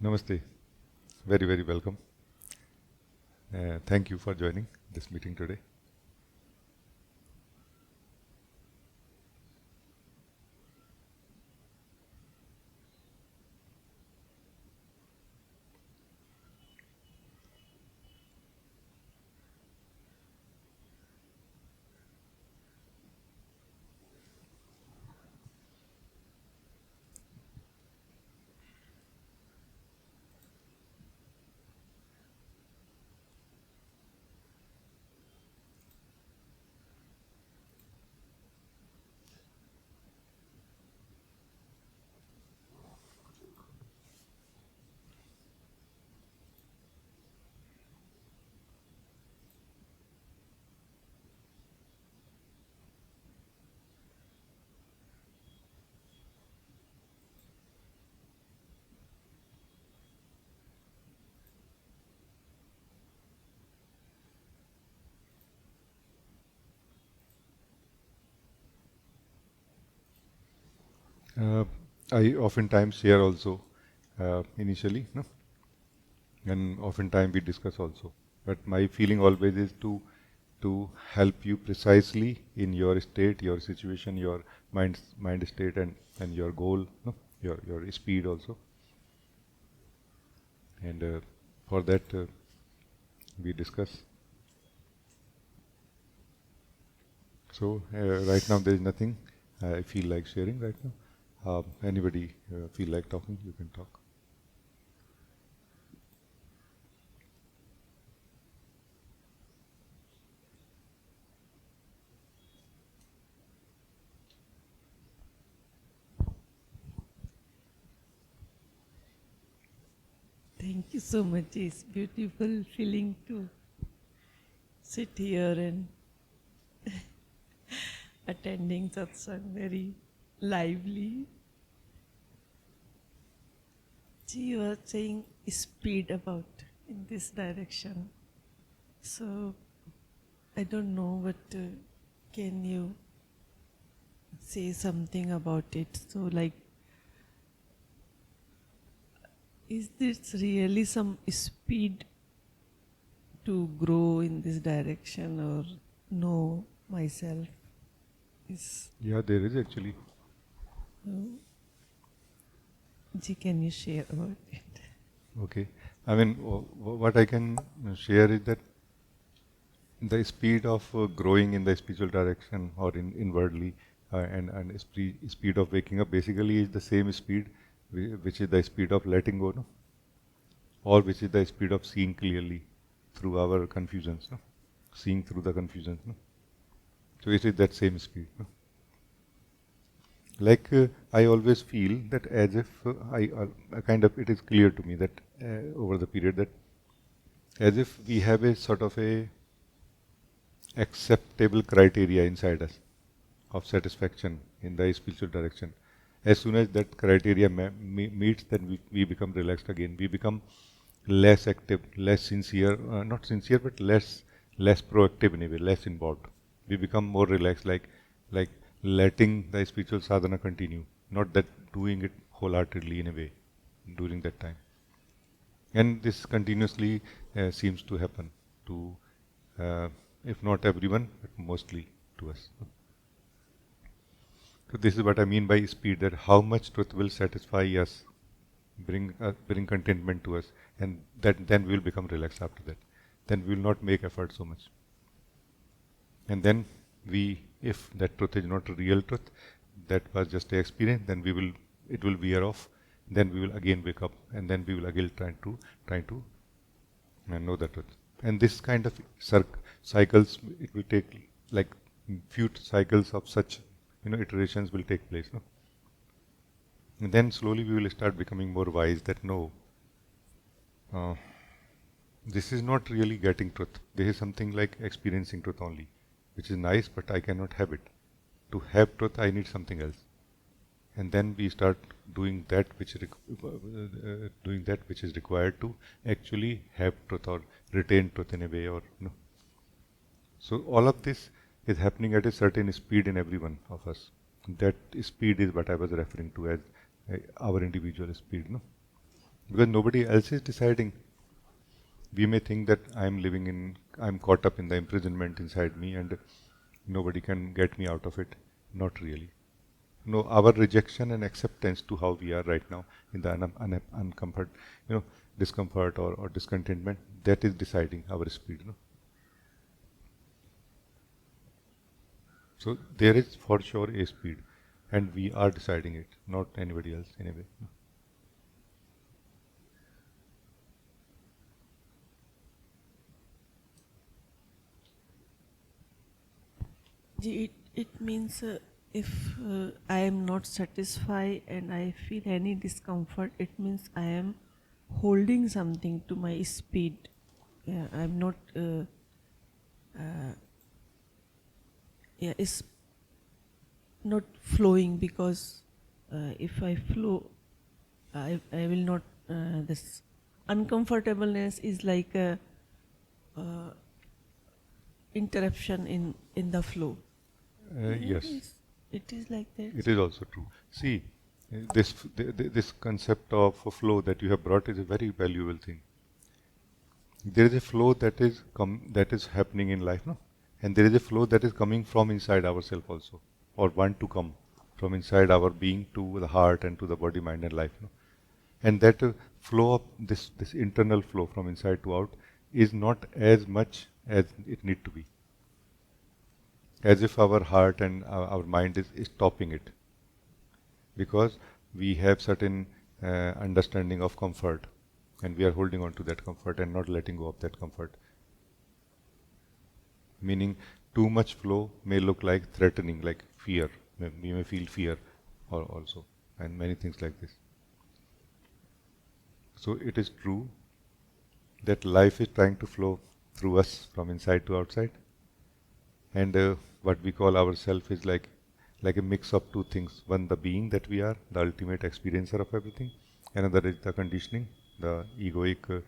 Namaste. Very, very welcome. Thank you for joining this meeting today. Uh, I oftentimes share also initially, no? And oftentimes we discuss also. But my feeling always is to help you precisely in your state, your situation, your mind state, and your goal, no? Your speed also. And for that we discuss. So right now there is nothing I feel like sharing right now. Anybody feel like talking, you can talk. Thank you so much. It's beautiful feeling to sit here and attending satsang very lively. You were saying speed about in this direction. So I don't know, but can you say something about it? So like, is this really some speed to grow in this direction or know myself? Yeah, there is actually. Ji, can you share about it? Okay. I mean, what I can share is that the speed of growing in the spiritual direction or inwardly and speed of waking up basically is the same speed which is the speed of letting go, no? Or which is the speed of seeing clearly through our confusions, no? Seeing through the confusions, no? So it is that same speed, no? Like I always feel that as if I kind of, it is clear to me that over the period that as if we have a sort of a acceptable criteria inside us of satisfaction in the spiritual direction. As soon as that criteria meets, then we become relaxed again. We become less active, less sincere, not sincere, but less proactive in a way, less involved. We become more relaxed, like letting the spiritual sadhana continue, not that doing it wholeheartedly in a way during that time. And this continuously seems to happen to, if not everyone, but mostly to us. So this is what I mean by speed, that how much truth will satisfy us, bring contentment to us, and that then we will become relaxed after that. Then we will not make effort so much. And then we, if that truth is not a real truth, that was just an experience, then it will wear off. Then we will again wake up, and then we will again try to know the truth. And this kind of cycles, it will take like few cycles of such, iterations will take place. No? And then slowly we will start becoming more wise that no, uh, this is not really getting truth. This is something like experiencing truth only, which is nice, but I cannot have it. To have truth, I need something else. And then we start doing that which is required to actually have truth or retain truth in a way, or no. So all of this is happening at a certain speed in every one of us. That speed is what I was referring to as our individual speed, no? because nobody else is deciding. We may think that I'm caught up in the imprisonment inside me and nobody can get me out of it. Not really. No, our rejection and acceptance to how we are right now in the uncomfort, discomfort or discontentment, that is deciding our speed. So there is for sure a speed, and we are deciding it, not anybody else anyway. It means if I am not satisfied and I feel any discomfort, it means I am holding something to my speed. Yeah, I'm not. Yeah, it's not flowing because if I flow, I will not. This uncomfortableness is like a interruption in the flow. Yes, It is like that. it is also true. See, this concept of a flow that you have brought is a very valuable thing. There is a flow that is happening in life, no? And there is a flow that is coming from inside ourselves also, or want to come from inside our being to the heart and to the body, mind, and life. No? And that flow of this internal flow from inside to out is not as much as it need to be. As if our heart and our mind is stopping it, because we have certain understanding of comfort, and we are holding on to that comfort and not letting go of that comfort. Meaning, too much flow may look like threatening, like fear. We may feel fear, or also, and many things like this. So it is true that life is trying to flow through us from inside to outside, and what we call ourself is like a mix of two things. One, the being that we are, the ultimate experiencer of everything. Another is the conditioning, the egoic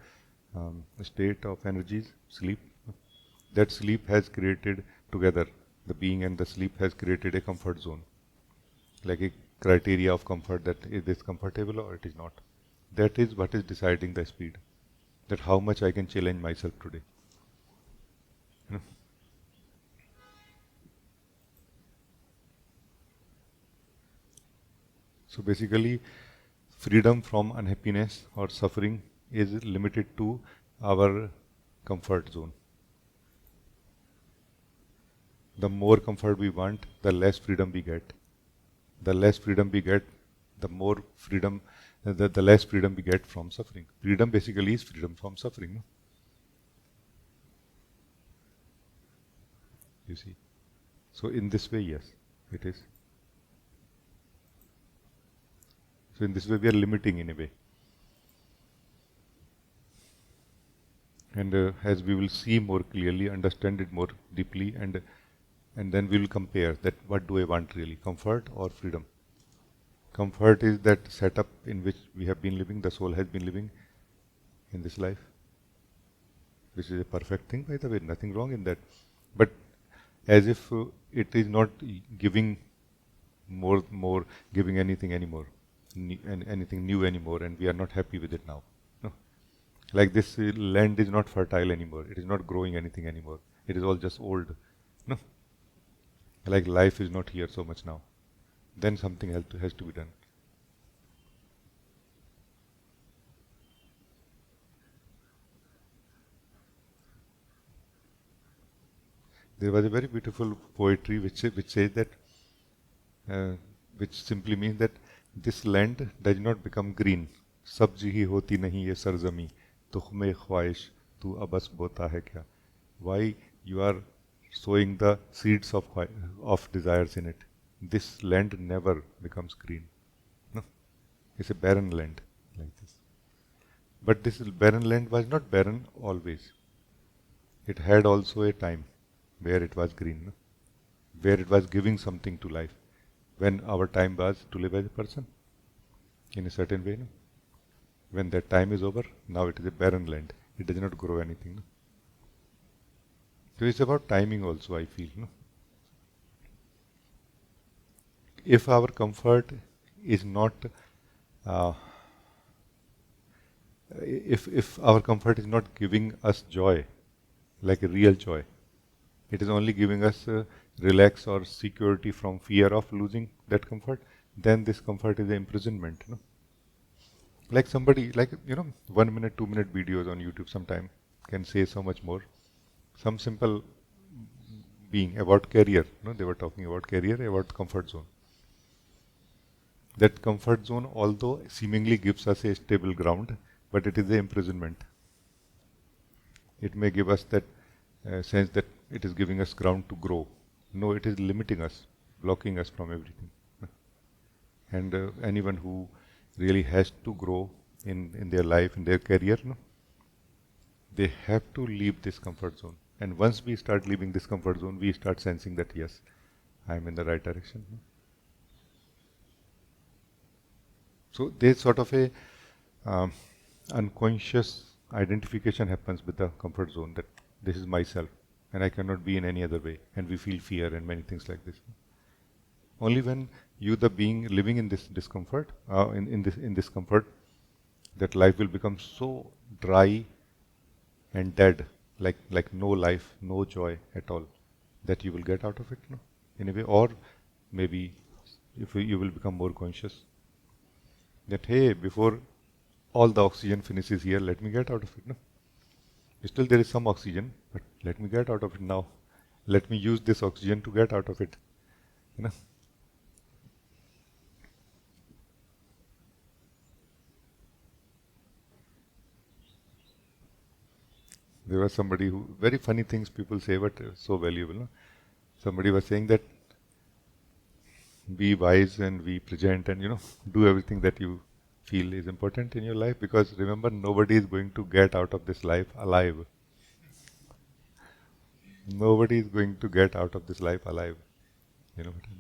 state of energies, sleep. That sleep has created together, the being and the sleep has created a comfort zone, like a criteria of comfort, that is this comfortable or it is not. That is what is deciding the speed, that how much I can challenge myself today. You know? So basically, freedom from unhappiness or suffering is limited to our comfort zone. The more comfort we want, the less freedom we get. The less freedom we get, the more freedom, the less freedom we get from suffering. Freedom basically is freedom from suffering. No? You see. So in this way, yes, it is. So in this way, we are limiting in a way. And as we will see more clearly, understand it more deeply, and then we will compare that what do I want really, comfort or freedom. Comfort is that setup in which we have been living, the soul has been living in this life, which is a perfect thing, by the way, nothing wrong in that. But as if it is not giving more giving anything anymore, anything new anymore, and we are not happy with it now. No. Like this land is not fertile anymore. It is not growing anything anymore. It is all just old. No. Like life is not here so much now. Then something has to be done. There was a very beautiful poetry which says that, which simply means that this land does not become green. सब्जी ही होती नहीं ये सरजमी तुख्मे ख्वाहिश तू अबस बोता है क्या. Why you are sowing the seeds of desires in it? This land never becomes green. No, it's a barren land like this. But this barren land was not barren always. It had also a time where it was green, no? Where it was giving something to life, when our time was to live as a person in a certain way. No? When that time is over, now it is a barren land. It does not grow anything. No? So it's about timing also, I feel. No? If our comfort is not uh, if our comfort is not giving us joy, like a real joy, it is only giving us relax or security from fear of losing that comfort, then this comfort is an imprisonment. Like somebody, like 1 minute, 2 minute videos on YouTube sometime can say so much more. Some simple being about career, they were talking about career, about comfort zone. That comfort zone, although seemingly gives us a stable ground, but it is an imprisonment. It may give us that sense that it is giving us ground to grow. No, it is limiting us, blocking us from everything. And anyone who really has to grow in their life, in their career, they have to leave this comfort zone. And once we start leaving this comfort zone, we start sensing that yes, I am in the right direction. So there's sort of a um, unconscious identification happens with the comfort zone, that this is myself and I cannot be in any other way, and we feel fear and many things like this. Only when you, the being living in this discomfort, in this comfort, that life will become so dry and dead, like no life, no joy at all, that you will get out of it, in a way. Or maybe if you will become more conscious that hey, before all the oxygen finishes here, let me get out of it. Still there is some oxygen, but let me get out of it now. Let me use this oxygen to get out of it. You know. There was somebody who, very funny things people say, but so valuable. No? Somebody was saying that be wise and be present, and do everything that you feel is important in your life, because remember, nobody is going to get out of this life alive. Nobody is going to get out of this life alive. You know what I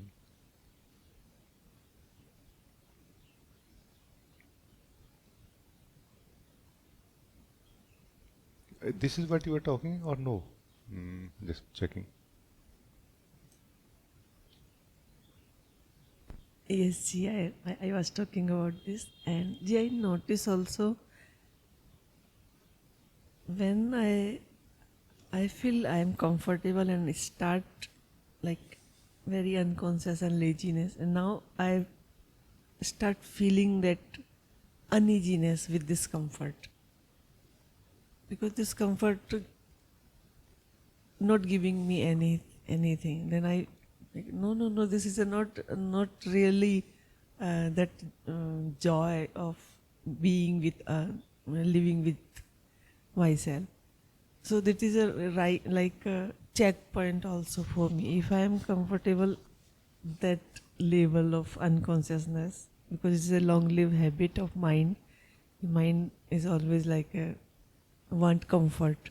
mean? This is what you were talking, or no? Just checking. Yes, Ji, I was talking about this, and Ji, I notice also when I feel I am comfortable and start like very unconscious and laziness, and now I start feeling that uneasiness with discomfort, because discomfort not giving me anything. Then I like, no, this is not really that joy of being with living with myself. So that is a right, like a checkpoint also for me. If I am comfortable that level of unconsciousness, because it's a long-lived habit of mind. The mind is always like a want comfort,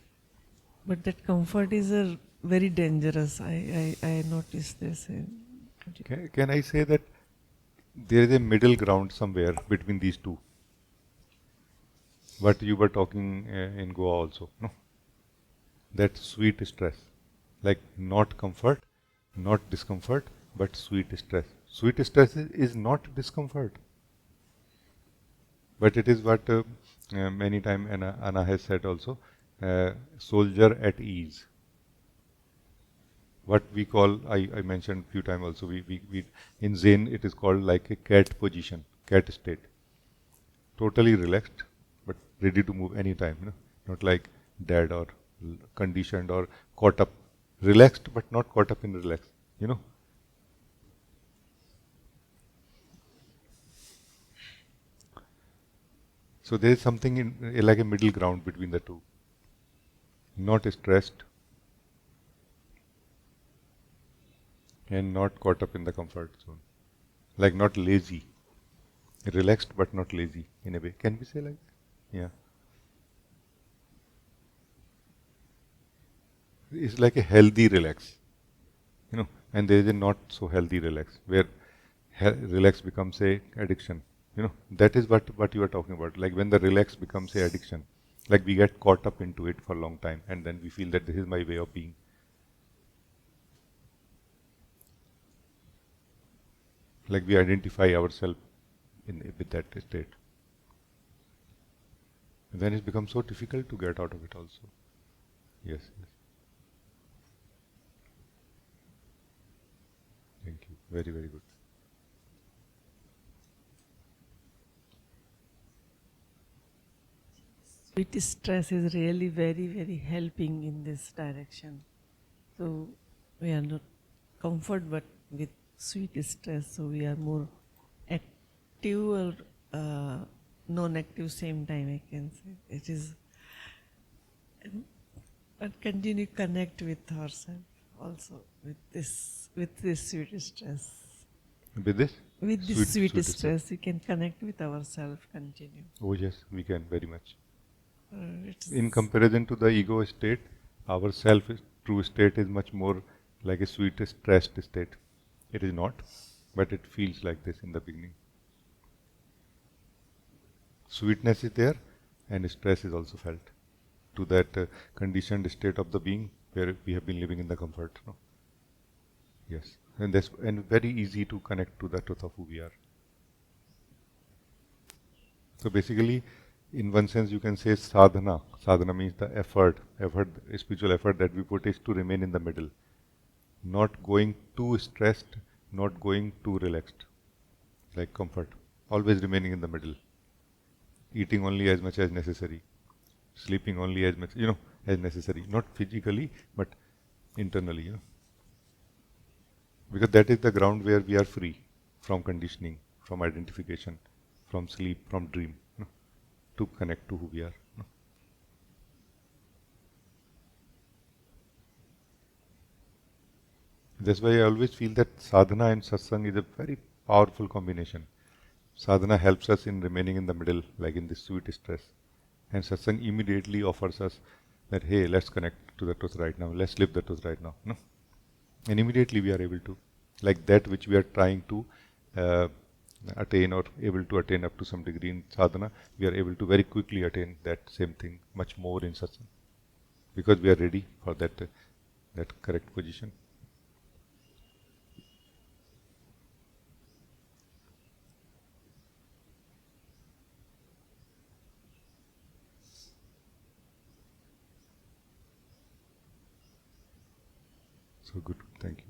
but that comfort is a very dangerous. I noticed this. Can I say that there is a middle ground somewhere between these two? What you were talking in Goa also, no? That sweet stress, like not comfort, not discomfort, but sweet stress. Sweet stress is not discomfort, but it is what many times Anna has said also, soldier at ease. What we call, I mentioned few times also, we in Zen it is called like a cat position, cat state. Totally relaxed, but ready to move anytime, not like dead or conditioned or caught up. Relaxed, but not caught up in relax, you know. So there is something in like a middle ground between the two. Not stressed and not caught up in the comfort zone. Like not lazy. Relaxed but not lazy in a way. Can we say like that? Yeah. It's like a healthy relax, and there is a not so healthy relax where relax becomes a addiction. That is what you are talking about. Like when the relax becomes a addiction, like we get caught up into it for a long time, and then we feel that this is my way of being. Like we identify ourselves with that state. Then it becomes so difficult to get out of it also. Yes, yes. Thank you. Very, very good. Sweet stress is really very, very helping in this direction. So we are not comfort, but with sweet stress, so we are more active or non-active same time. I can say it is, but continue connect with ourselves also with this sweet stress. With this? With this Sweet, sweet sweet stress, we can connect with ourselves. Continue. Oh yes, we can very much. It's In comparison to the ego state, our self true state is much more like a sweet stressed state. It is not, but it feels like this in the beginning. Sweetness is there, and stress is also felt to that conditioned state of the being where we have been living in the comfort. No? Yes, and very easy to connect to the truth of who we are. So basically, in one sense, you can say sadhana. Sadhana means the spiritual effort that we put is to remain in the middle, not going too stressed, not going too relaxed, like comfort. Always remaining in the middle, eating only as much as necessary, sleeping only as much, as necessary. Not physically, but internally, because that is the ground where we are free from conditioning, from identification, from sleep, from dream, to connect to who we are. That's why I always feel that sadhana and satsang is a very powerful combination. Sadhana helps us in remaining in the middle, like in this sweet stress. And satsang immediately offers us that, hey, let's connect to the truth right now, let's live the truth right now. No? And immediately we are able to, like that which we are trying to attain or able to attain up to some degree in sadhana, we are able to very quickly attain that same thing much more in satsang, because we are ready for that correct position. So good, thank you.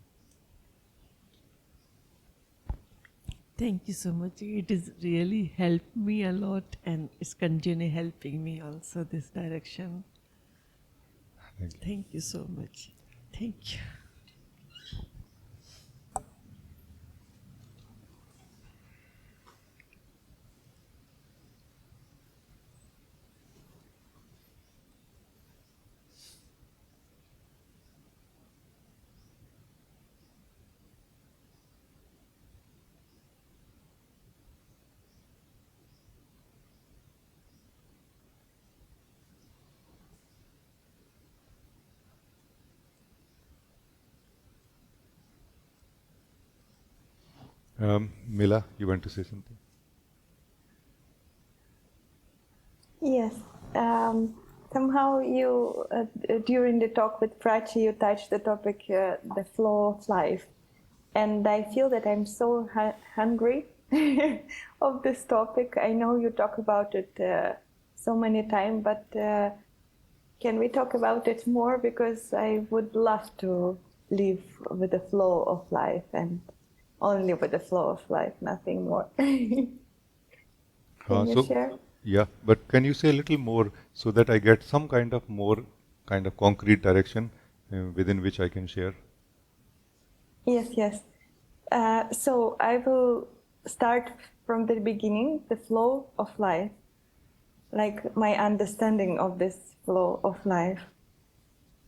Thank you so much. It is really helped me a lot, and it's continue helping me also this direction. Thank you. Thank you so much. Thank you. Mila, you want to say something? Yes. Somehow you, during the talk with Rajee, you touched the topic, the flow of life. And I feel that I'm so hungry of this topic. I know you talk about it so many times, but can we talk about it more? Because I would love to live with the flow of life and only with the flow of life, nothing more. Can you share? Yeah, but can you say a little more so that I get some kind of more kind of concrete direction within which I can share? Yes, yes. So I will start from the beginning, the flow of life, like my understanding of this flow of life.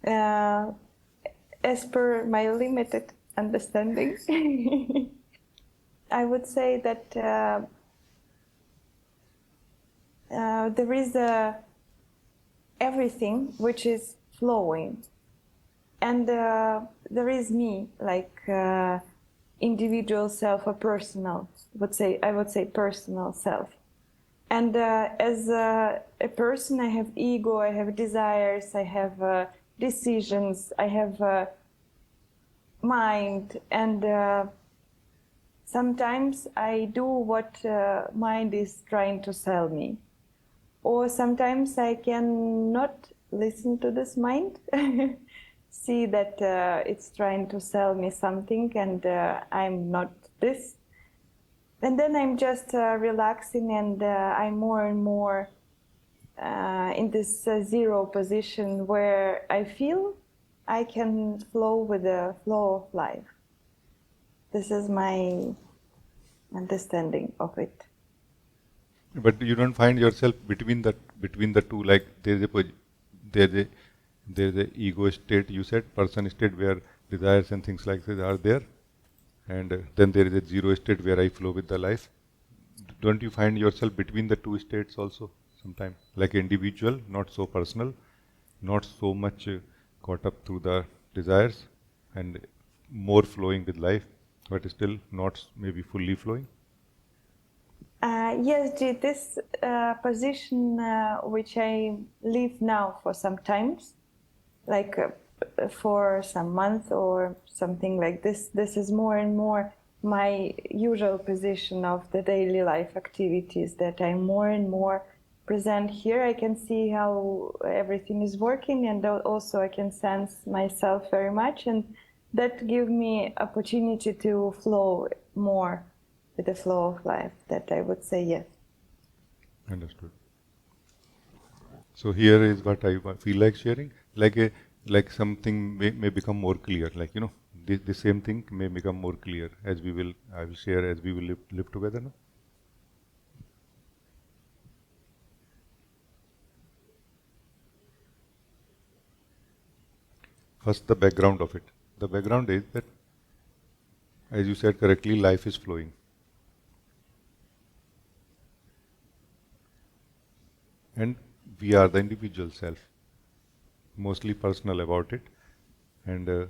As per my limited understanding, I would say that there is everything which is flowing, and there is me, like individual self or personal. I would say personal self. And as a person, I have ego, I have desires, I have decisions, I have mind, and sometimes I do what mind is trying to sell me. or sometimes I can not listen to this mind, see that it's trying to sell me something and I'm not this. And then I'm just relaxing and I'm more and more in this zero position where I feel I can flow with the flow of life. This is my understanding of it. But you don't find yourself between the two, like there's a there's a ego state, you said, person state where desires and things like this are there, and then there is a zero state where I flow with the life. Don't you find yourself between the two states also sometimes, like individual, not so personal, not so much caught up through the desires, and more flowing with life, but still not maybe fully flowing? Yes, G, this position which I live now for some times, like for some month or something like this, this is more and more my usual position of the daily life activities, that I'm more and more present here. I can see how everything is working, and also I can sense myself very much, and that gives me opportunity to flow more with the flow of life. That I would say yes. Understood. So here is what I feel like sharing, like something may become more clear, like the same thing may become more clear as I will share as we will live together now. First, the background of it. The background is that, as you said correctly, life is flowing. And we are the individual self, mostly personal about it, and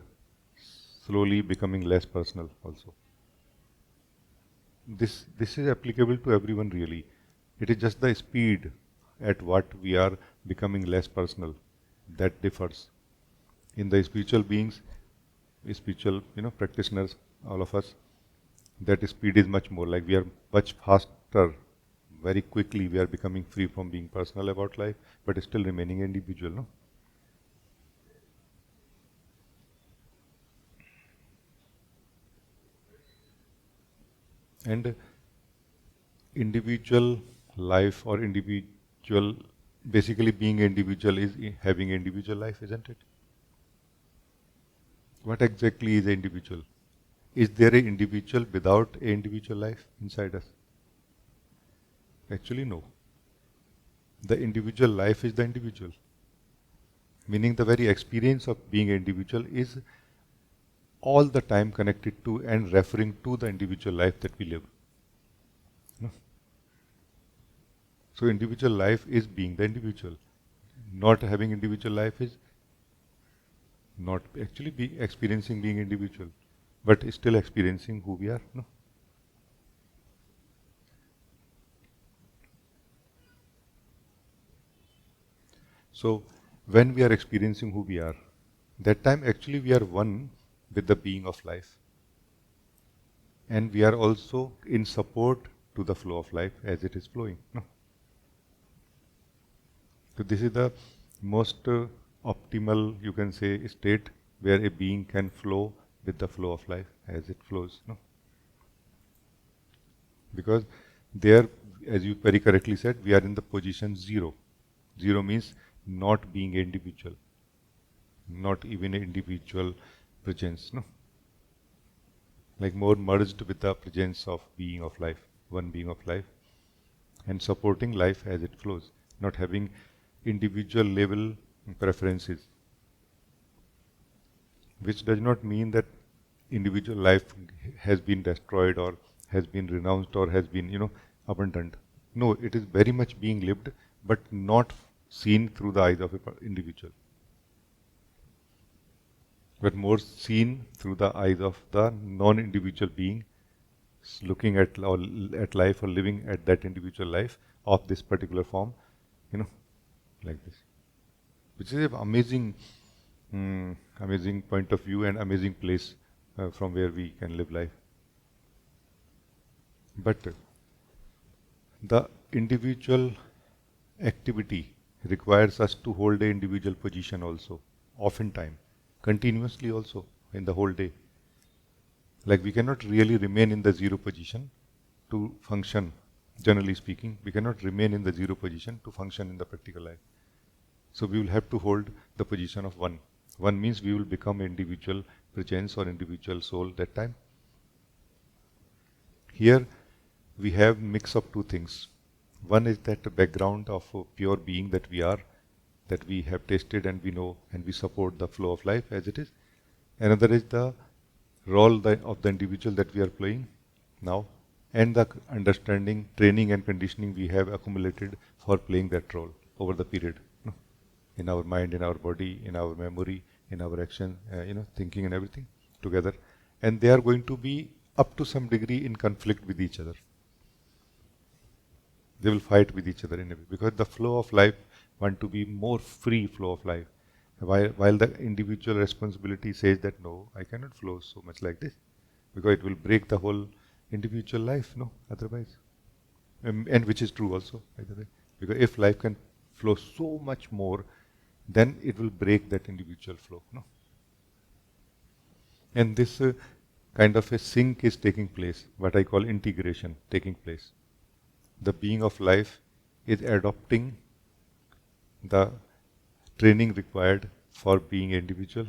slowly becoming less personal also. This is applicable to everyone really. It is just the speed at what we are becoming less personal that differs. In the spiritual beings, spiritual practitioners, all of us, that speed is much more, like we are much faster, very quickly we are becoming free from being personal about life, but still remaining individual, no? And individual life or individual, basically being individual is having individual life, isn't it? What exactly is an individual? Is there an individual without an individual life inside us? Actually, no. The individual life is the individual. Meaning the very experience of being an individual is all the time connected to and referring to the individual life that we live. No? So individual life is being the individual. Not having individual life is not actually experiencing being individual, but still experiencing who we are. No? So when we are experiencing who we are, that time actually we are one with the being of life. And we are also in support to the flow of life as it is flowing. No? So this is the most optimal, you can say, state where a being can flow with the flow of life as it flows. No? Because there, as you very correctly said, we are in the position zero. Zero means not being individual, not even individual presence. No? Like more merged with the presence of being of life, one being of life, and supporting life as it flows, not having individual level preferences, which does not mean that individual life has been destroyed or has been renounced or has been, abandoned. No, it is very much being lived, but not seen through the eyes of an individual, but more seen through the eyes of the non-individual being looking at life or living at that individual life of this particular form, you know, like this, which is an amazing point of view and amazing place from where we can live life. But the individual activity requires us to hold an individual position also, oftentimes, continuously also, in the whole day. Like we cannot really remain in the zero position to function, generally speaking. We cannot remain in the zero position to function in the practical life. So we will have to hold the position of one. One means we will become individual presence or individual soul that time. Here we have mix of two things. One is that background of pure being that we are, that we have tasted and we know and we support the flow of life as it is. Another is the role of the individual that we are playing now, and the understanding, training and conditioning we have accumulated for playing that role over the period. No? In our mind, in our body, in our memory, in our action, thinking and everything together. And they are going to be up to some degree in conflict with each other. They will fight with each other in a way, because the flow of life want to be more free flow of life. While the individual responsibility says that no, I cannot flow so much like this, because it will break the whole individual life, no, otherwise. And which is true also, by the way. Because if life can flow so much more, then it will break that individual flow, no. And this kind of a sync is taking place, what I call integration taking place. The being of life is adopting the training required for being individual,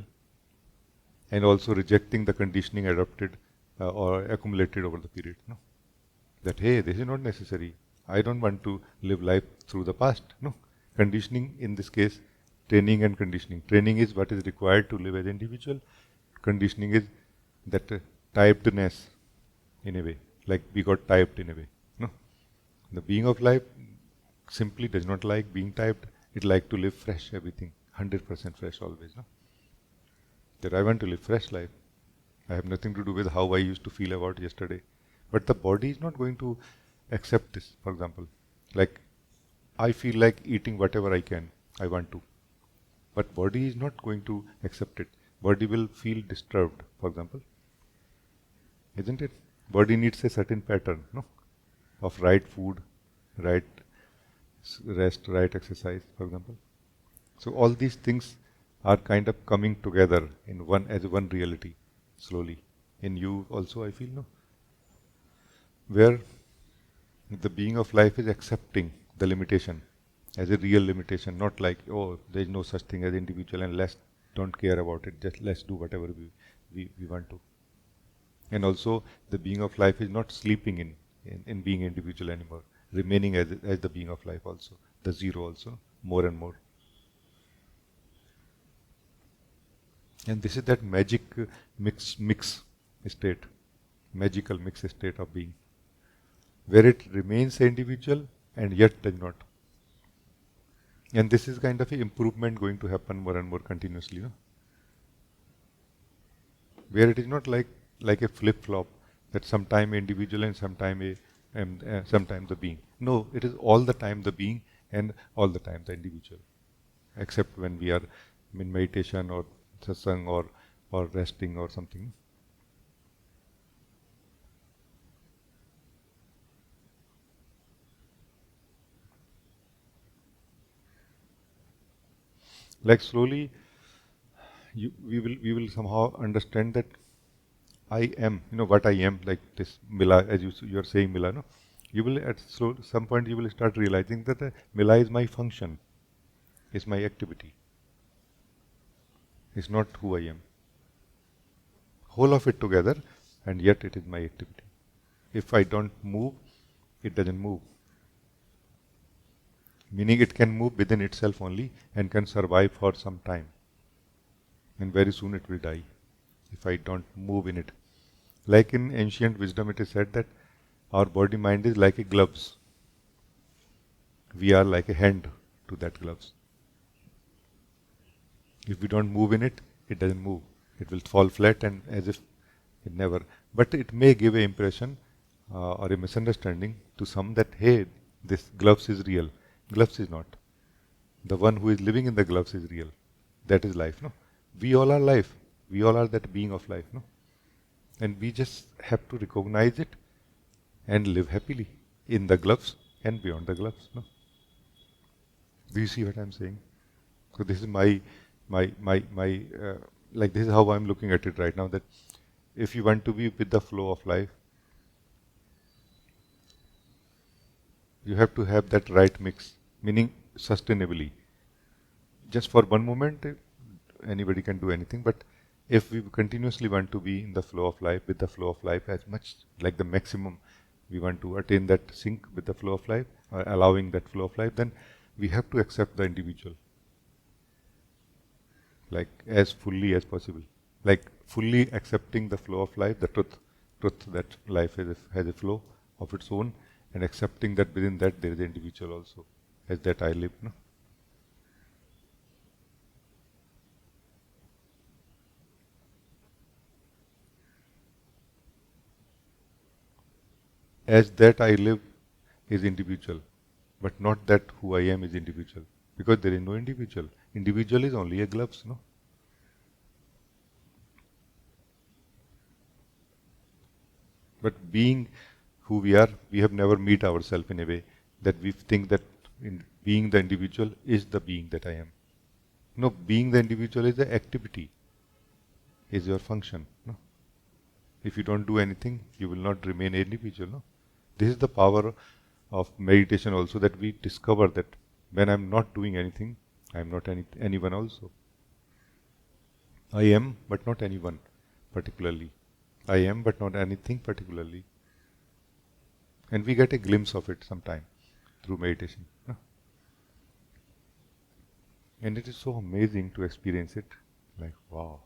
and also rejecting the conditioning adopted or accumulated over the period. No? That, hey, this is not necessary. I don't want to live life through the past. No. Conditioning in this case, training and conditioning. Training is what is required to live as individual. Conditioning is that typedness in a way, like we got typed in a way. No. The being of life simply does not like being typed. It like to live fresh, everything, 100% fresh always. No? That I want to live fresh life. I have nothing to do with how I used to feel about yesterday. But the body is not going to accept this, for example. Like, I feel like eating whatever I want to. But body is not going to accept it. Body will feel disturbed, for example. Isn't it? Body needs a certain pattern, no? Of right food, right rest, right exercise, for example. So all these things are kind of coming together in one as one reality, slowly. In you also, I feel, no? Where the being of life is accepting the limitation as a real limitation, not like, oh, there is no such thing as individual and let's don't care about it, just let's do whatever we want to. And also, the being of life is not sleeping in being individual anymore, remaining as the being of life also, the zero also, more and more. And this is that magic mix state, magical mix state of being, where it remains individual and yet does not. And this is kind of an improvement going to happen more and more continuously, no? Where it is not like a flip-flop, that sometime individual and sometime the being. No, it is all the time the being and all the time the individual, except when we are in meditation or satsang or resting or something. Like slowly, we will somehow understand that I am, what I am, like this Mila, as you are saying Mila, no? You will at some point you will start realizing that Mila is my function, is my activity, is not who I am. Whole of it together, and yet it is my activity. If I don't move, it doesn't move. Meaning it can move within itself only and can survive for some time. And very soon it will die if I don't move in it. Like in ancient wisdom, it is said that our body mind is like a gloves. We are like a hand to that gloves. If we don't move in it, it doesn't move. It will fall flat and as if it never. But it may give an impression or a misunderstanding to some that, hey, this gloves is real. Gloves is not. The one who is living in the gloves is real. That is life, no? We all are life. We all are that being of life, no? And we just have to recognize it and live happily in the gloves and beyond the gloves, no? Do you see what I'm saying? So this is like this is how I'm looking at it right now. That if you want to be with the flow of life, you have to have that right mix, meaning sustainably. Just for one moment, anybody can do anything, but if we continuously want to be in the flow of life, with the flow of life, as much like the maximum, we want to attain that sync with the flow of life, or allowing that flow of life, then we have to accept the individual, like as fully as possible, like fully accepting the flow of life, the truth that life has a flow of its own, and accepting that within that there is an individual also, as that I live. No? As that I live is individual, but not that who I am is individual, because there is no individual. Individual is only a gloves, no? But being who we have never meet ourselves in a way that we think that in being the individual is the being that I am. No, being the individual is the activity, is your function. No? If you don't do anything, you will not remain an individual. No? This is the power of meditation also, that we discover that when I'm not doing anything, I'm not anyone also. I am, but not anyone particularly. I am, but not anything particularly. And we get a glimpse of it sometime through meditation. No? And it is so amazing to experience it. Like, wow.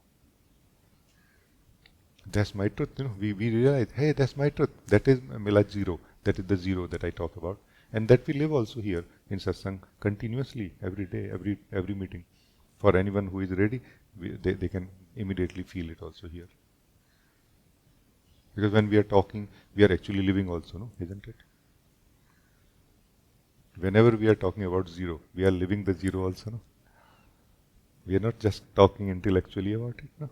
That's my truth. You know, we realize, hey, that's my truth. That is Milad zero. That is the zero that I talk about. And that we live also here in Satsang continuously, every day, every meeting. For anyone who is ready, they can immediately feel it also here. Because when we are talking, we are actually living also, no? Isn't it? Whenever we are talking about zero, we are living the zero also, no? We are not just talking intellectually about it, no?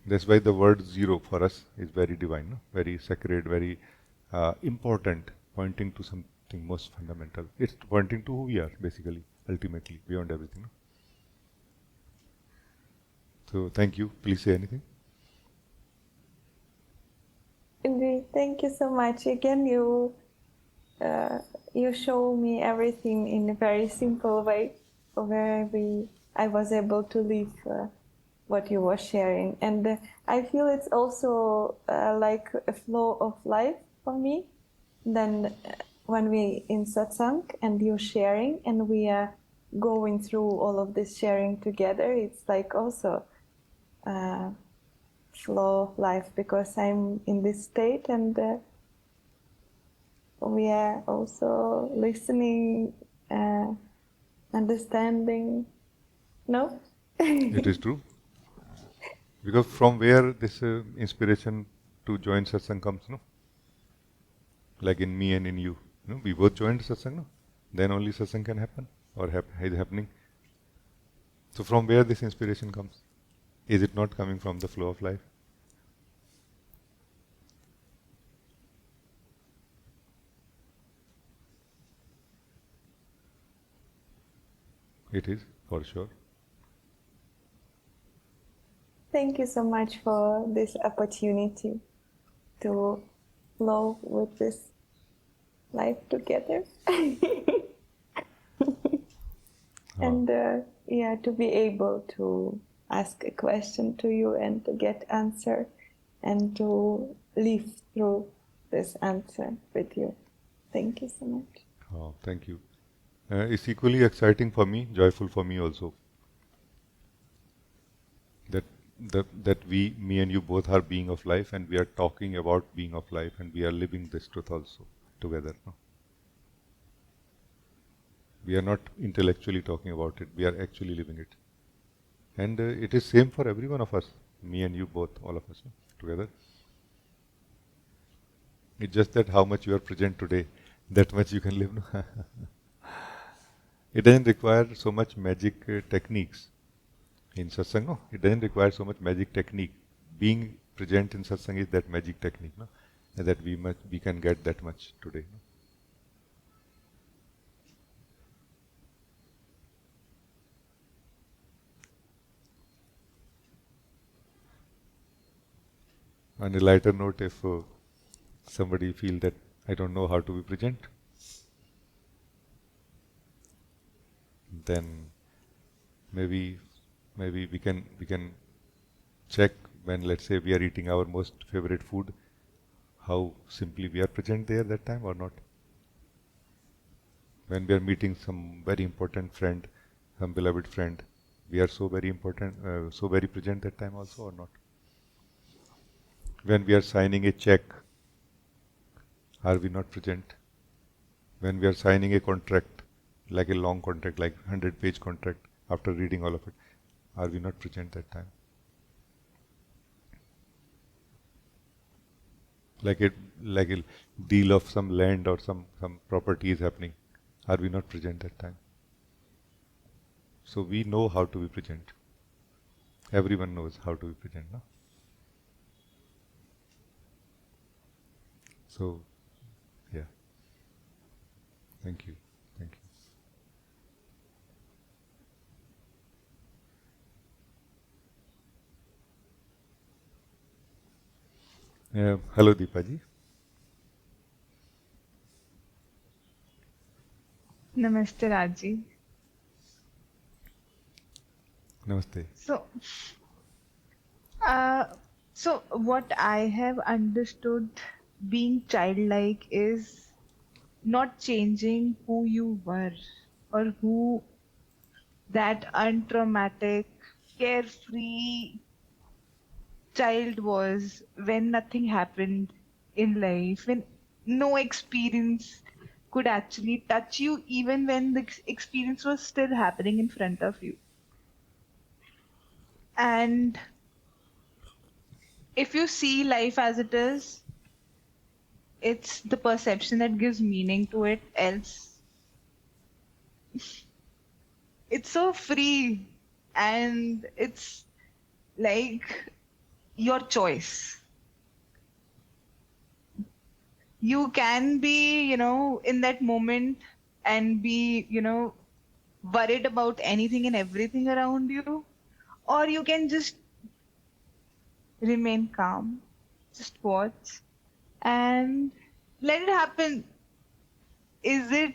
That's why the word zero for us is very divine, no? Very sacred, very important, pointing to something most fundamental. It's pointing to who we are, basically, ultimately, beyond everything. No? So, thank you. Please say anything. Indeed, thank you so much. Again, you show me everything in a very simple way, where I was able to live what you were sharing, and I feel it's also like a flow of life for me. Then when we in satsang and you sharing, and we are going through all of this sharing together, it's like also flow of life, because I'm in this state, and we are also listening, understanding. No? It is true. Because from where this inspiration to join satsang comes, no? Like in me and in you. No? We both joined satsang, no? Then only satsang can happen, or is happening. So from where this inspiration comes? Is it not coming from the flow of life? It is, for sure. Thank you so much for this opportunity to flow with this life together. And yeah, to be able to ask a question to you and to get answer, and to live through this answer with you. Thank you so much. Oh, thank you. It's equally exciting for me, joyful for me also. That me and you both are being of life, and we are talking about being of life, and we are living this truth also together. No? We are not intellectually talking about it, we are actually living it. And it is same for every one of us, me and you both, all of us, no? Together. It's just that how much you are present today, that much you can live. No? It doesn't require so much magic techniques in satsang. No, it doesn't require so much magic technique. Being present in satsang is that magic technique. No? that we can get that much today. On a lighter note, if somebody feel that I don't know how to be present, then maybe we can check when, let's say, we are eating our most favorite food, how simply we are present there that time or not. When we are meeting some very important friend, some beloved friend, we are so very important, so very present that time also or not. When we are signing a check, are we not present? When we are signing a contract, like a long contract, like 100-page contract, after reading all of it, are we not present that time? Like a deal of some land or some property is happening, are we not present that time? So we know how to be present. Everyone knows how to be present, no? So, yeah. Thank you. Thank you. Hello, Deepaji. Namaste, Rajee. Namaste. Uh, so what I have understood being childlike is not changing who you were or who that untraumatic, carefree child was when nothing happened in life, when no experience could actually touch you, even when the experience was still happening in front of you. And if you see life as it is, it's the perception that gives meaning to it. Else, it's so free and it's like your choice. You can be, in that moment and be, worried about anything and everything around you, or you can just remain calm, just watch and let it happen. Is it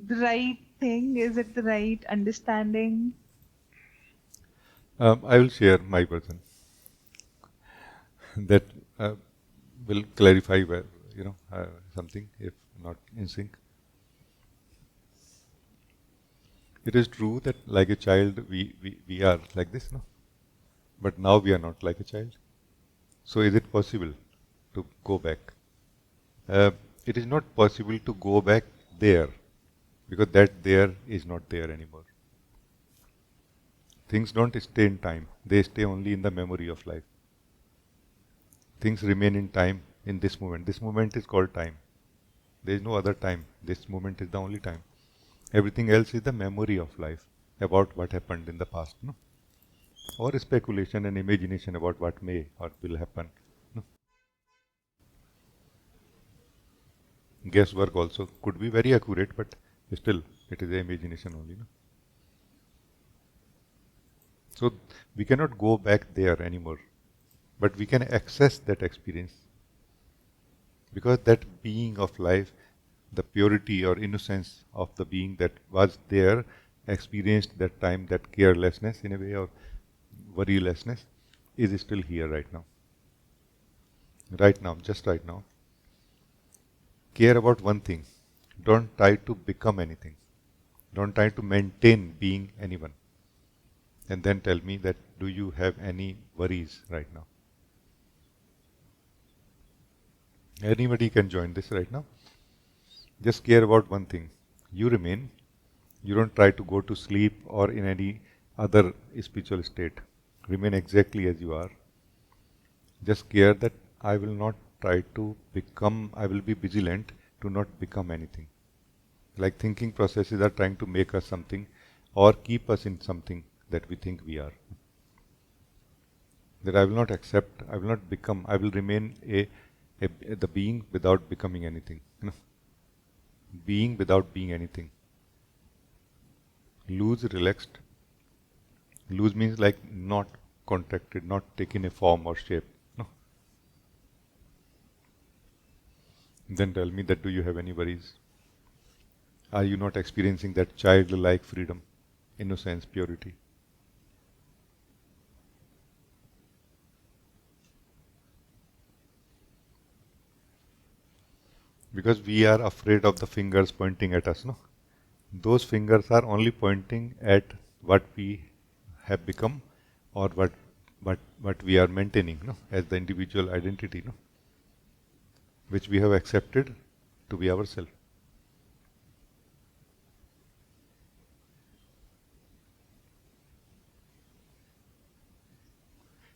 the right thing? Is it the right understanding? I will share my version. That uh, will clarify, something if not in sync. It is true that like a child, we are like this, no? But now we are not like a child. So is it possible to go back? Uh, it is not possible to go back there because that there is not there anymore. Things don't stay in time. They stay only in the memory of life. Things remain in time in this moment. This moment is called time. There is no other time. This moment is the only time. Everything else is the memory of life about what happened in the past, no? Or speculation and imagination about what may or will happen. No? Guesswork also could be very accurate, but still it is the imagination only. No? So we cannot go back there anymore, but we can access that experience because that being of life, the purity or innocence of the being that was there, experienced that time, that carelessness in a way or worrylessness, is still here right now. Right now, just right now. Care about one thing. Don't try to become anything. Don't try to maintain being anyone. And then tell me that do you have any worries right now? Anybody can join this right now. Just care about one thing. You remain. You don't try to go to sleep or in any other spiritual state. Remain exactly as you are. Just care that I will not try to become, I will be vigilant to not become anything. Like thinking processes are trying to make us something or keep us in something that we think we are. That I will not accept, I will not become, I will remain a the being without becoming anything. Being without being anything. Loose, relaxed. Loose means like not contracted, not taking a form or shape. No. Then tell me that do you have any worries? Are you not experiencing that childlike freedom, innocence, purity? Because we are afraid of the fingers pointing at us, no? Those fingers are only pointing at what we have become or what we are maintaining, no? As the individual identity, no? Which we have accepted to be ourselves.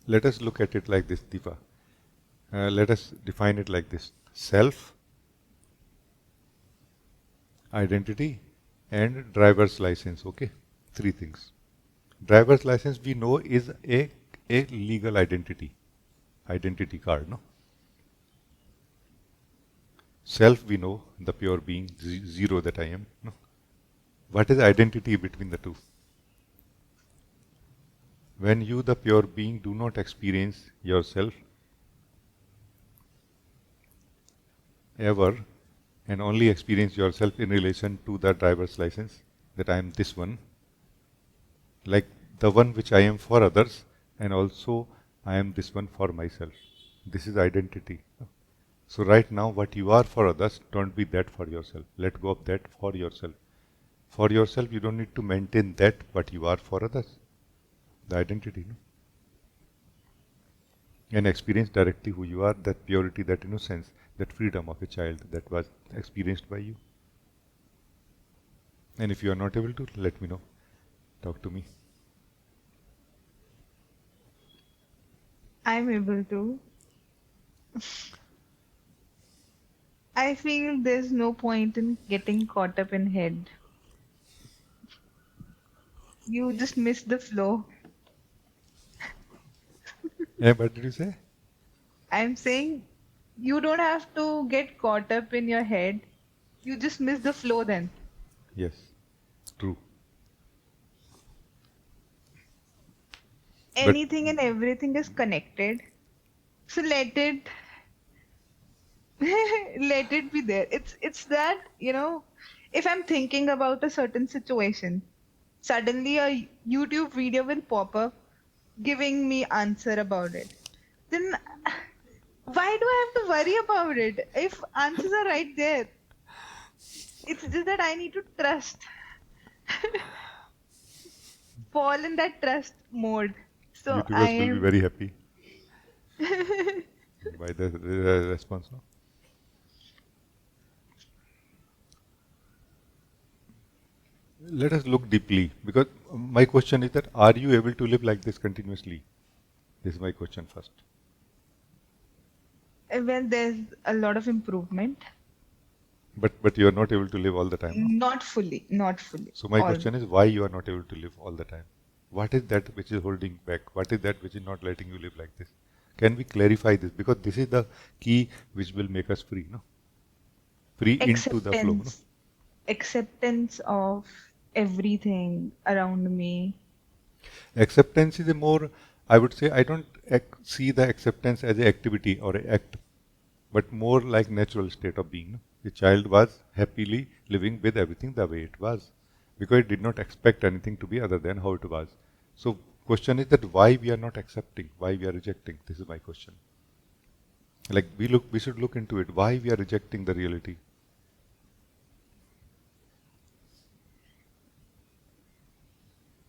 Let us look at it like this, Deepa. Let us define it like this. Self, identity, and driver's license, okay? Three things. Driver's license we know is a legal identity card, no? Self we know, the pure being, zero that I am, no? What is identity between the two? When you, the pure being, do not experience yourself ever and only experience yourself in relation to the driver's license, that I am this one, like the one which I am for others, and also I am this one for myself. This is identity. So right now, what you are for others, don't be that for yourself. Let go of that for yourself. For yourself, you don't need to maintain that what you are for others. The identity. No? And experience directly who you are, that purity, that innocence, that freedom of a child that was experienced by you. And if you are not able to, let me know. Talk to me. I'm able to. I feel there's no point in getting caught up in head. You just miss the flow. Yeah, what did you say? I'm saying you don't have to get caught up in your head. You just miss the flow then. Yes, true. But Anything and everything is connected. So let it let it be there. It's that, if I'm thinking about a certain situation, suddenly a YouTube video will pop up giving me answer about it. Then why do I have to worry about it if answers are right there? It's just that I need to trust. Fall in that trust mode. So I YouTubers will be am. very happy by the response. No? Let us look deeply, because my question is that are you able to live like this continuously? This is my question first. Well, there's a lot of improvement. But you are not able to live all the time. No? Not fully, not fully. So my All question is why you are not able to live all the time? What is that which is holding back? What is that which is not letting you live like this? Can we clarify this? Because this is the key which will make us free, no? Free into the flow. No? acceptance of everything around me. Acceptance is a more, I would say, I don't see the acceptance as an activity or an act, but more like natural state of being. No? The child was happily living with everything the way it was, because it did not expect anything to be other than how it was. So question is that why we are not accepting, why we are rejecting? This is my question. Like we should look into it. Why we are rejecting the reality?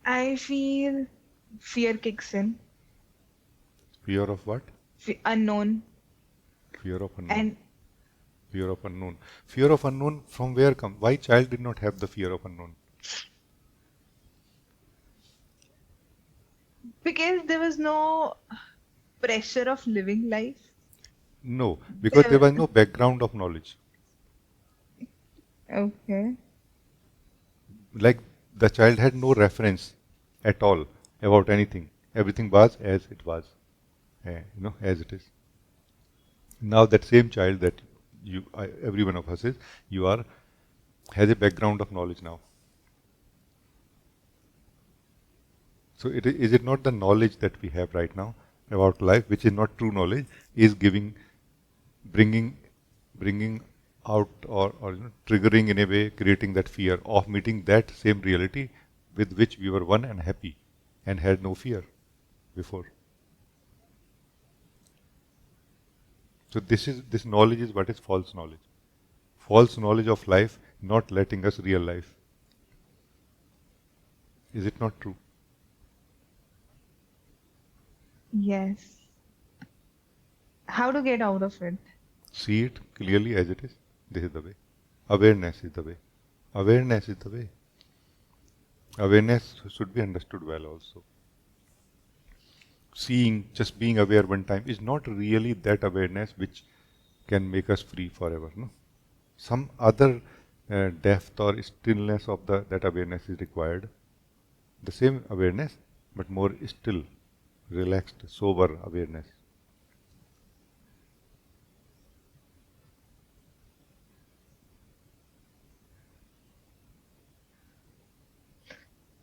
I feel fear kicks in, Fear of what? unknown, Fear of unknown. and Fear of unknown. Fear of unknown from where come? Why child did not have the fear of unknown? because there was no pressure of living life. No, because there There, was no background of knowledge. okay. Like the child had no reference at all about anything. Everything was as it was, as it is. Now that same child that every one of us is, you are, has a background of knowledge now. So is it not the knowledge that we have right now about life, which is not true knowledge, is bringing, bringing out, or triggering in a way, creating that fear of meeting that same reality with which we were one and happy and had no fear before. So this knowledge is what is false knowledge. False knowledge of life not letting us real life. Is it not true? Yes. How to get out of it? See it clearly as it is. This is the way. Awareness is the way. Awareness is the way. Awareness should be understood well also. Seeing, just being aware one time is not really that awareness which can make us free forever. No, some other depth or stillness of that awareness is required. The same awareness, but more still, relaxed, sober awareness.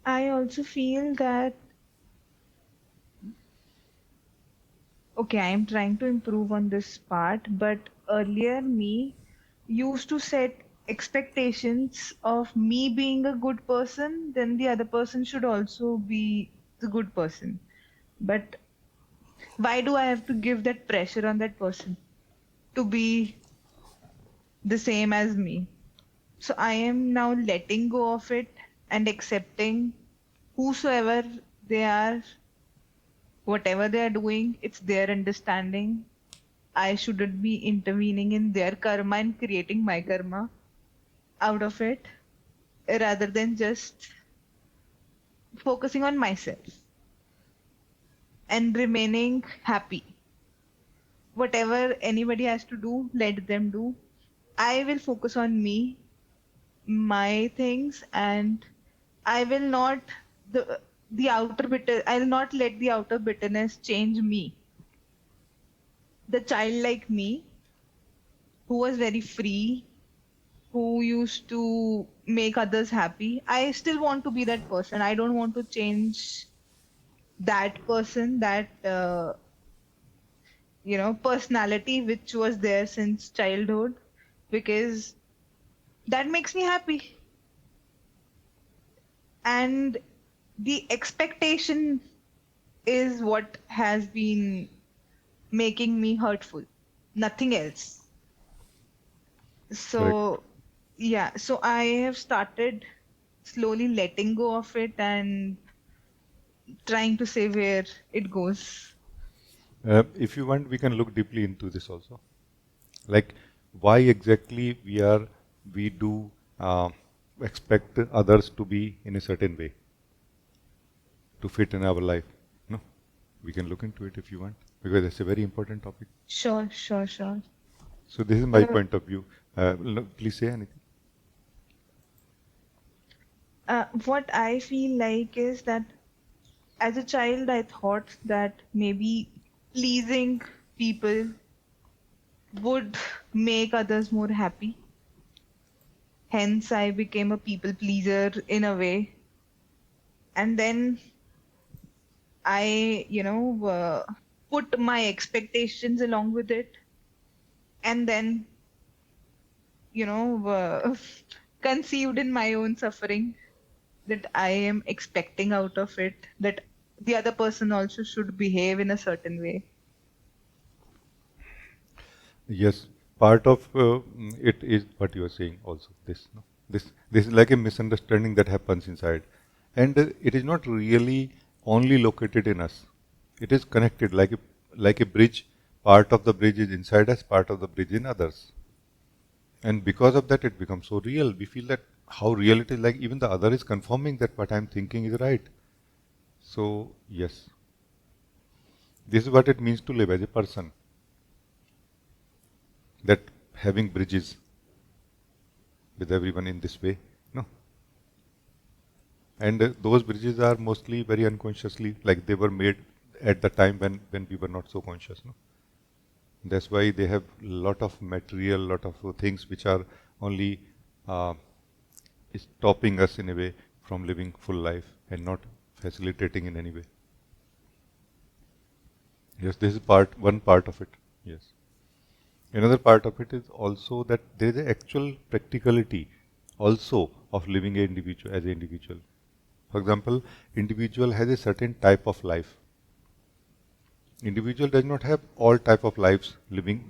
I also feel that, okay, I am trying to improve on this part, but earlier me used to set expectations of me being a good person, then the other person should also be the good person. But why do I have to give that pressure on that person to be the same as me? So I am now letting go of it and accepting whosoever they are, whatever they are doing, it's their understanding. I shouldn't be intervening in their karma and creating my karma out of it, rather than just focusing on myself and remaining happy. Whatever anybody has to do, let them do. I will focus on me, my things, and I will not the outer bitter. I'll not let the outer bitterness change me. The child like me, who was very free, who used to make others happy. I still want to be that person. I don't want to change that person, that personality which was there since childhood, because that makes me happy. And the expectation is what has been making me hurtful, nothing else. Correct. So, yeah, so I have started slowly letting go of it and trying to say where it goes. If you want, we can look deeply into this also. Like, why exactly we do expect others to be in a certain way to fit in our life. No, we can look into it if you want, because it's a very important topic. Sure, sure, sure. So this is my Uh, point of view. Please say anything. what I feel like is that as a child, I thought that maybe pleasing people would make others more happy. Hence, I became a people pleaser in a way. And then put my expectations along with it. And then, you know, uh, conceived in my own suffering that I am expecting out of it, that the other person also should behave in a certain way. Yes, part of it is what you are saying also. This is like a misunderstanding that happens inside, and it is not really only located in us. It is connected like a bridge. Part of the bridge is inside us, part of the bridge in others, and because of that, it becomes so real. We feel that how real it is. Like even the other is confirming that what I'm thinking is right. So yes, this is what it means to live as a person. That having bridges with everyone in this way. No, and those bridges are mostly very unconsciously, like they were made at the time when we were not so conscious. No, That's why they have lot of material, lot of things which are only uh, stopping us in a way from living full life and not facilitating in any way. Yes, this is one part of it. Yes. Another part of it is also that there is an actual practicality also of living an individual as an individual. For example, individual has a certain type of life. Individual does not have all type of lives